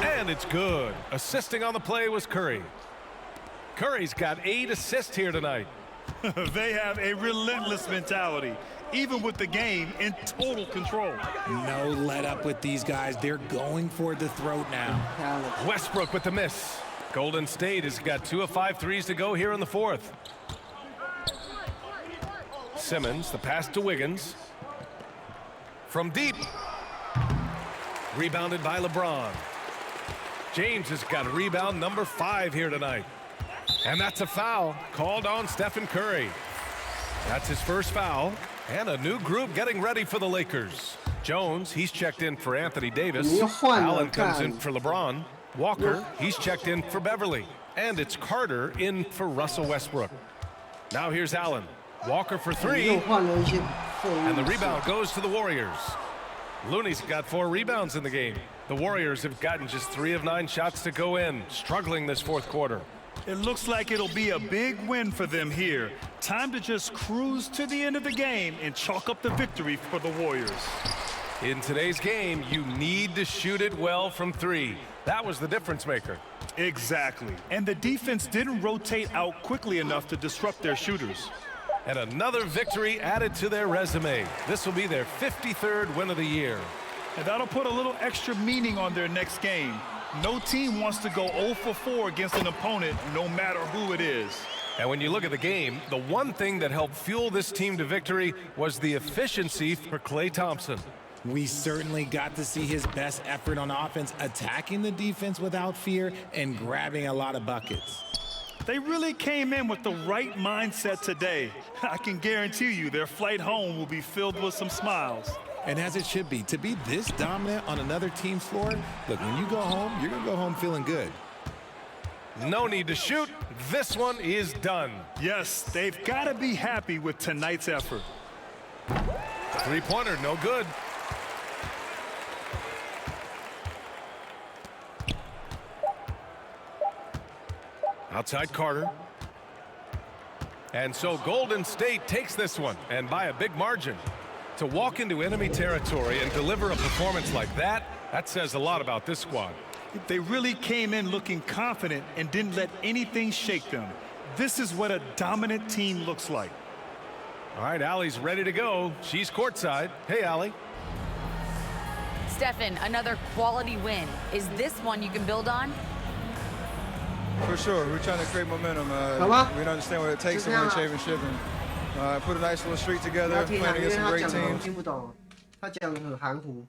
And it's good. Assisting on the play was Curry. Curry's got 8 assists here tonight. They have a relentless mentality, even with the game in total control. No let up with these guys. They're going for the throat now. Westbrook with the miss. Golden State has got 2 of 5 threes to go here in the fourth. Simmons, the pass to Wiggins. From deep. Rebounded by LeBron. James has got rebound number 5 here tonight. And that's a foul called on Stephen Curry. That's his first foul. And a new group getting ready for the Lakers. Jones, he's checked in for Anthony Davis. Allen comes in for LeBron. Walker, he's checked in for Beverly. And it's Carter in for Russell Westbrook. Now here's Allen. Walker for 3. And the rebound goes to the Warriors. Looney's got 4 rebounds in the game. The Warriors have gotten just 3 of 9 shots to go in, struggling this fourth quarter. It looks like it'll be a big win for them here. Time to just cruise to the end of the game and chalk up the victory for the Warriors. In today's game, you need to shoot it well from 3. That was the difference maker. Exactly. And the defense didn't rotate out quickly enough to disrupt their shooters. And another victory added to their resume. This will be their 53rd win of the year. And that'll put a little extra meaning on their next game. No team wants to go 0 for 4 against an opponent, no matter who it is. And when you look at the game, the one thing that helped fuel this team to victory was the efficiency for Klay Thompson. We certainly got to see his best effort on offense, attacking the defense without fear and grabbing a lot of buckets. They really came in with the right mindset today. I can guarantee you their flight home will be filled with some smiles. And as it should be, to be this dominant on another team's floor, look, when you go home, you're going to go home feeling good. No need to shoot. This one is done. Yes, they've got to be happy with tonight's effort. Three-pointer, no good. Outside Carter. And so Golden State takes this one, and by a big margin. To walk into enemy territory and deliver a performance like that, that says a lot about this squad. They really came in looking confident and didn't let anything shake them. This is what a dominant team looks like. All right, Allie's ready to go. She's courtside. Hey, Allie. Stephen, another quality win. Is this one you can build on? For sure. We're trying to create momentum. We don't understand what it takes to win a championship. And put a nice little streak together, playing against some great teams. 听不懂，他讲得很含糊。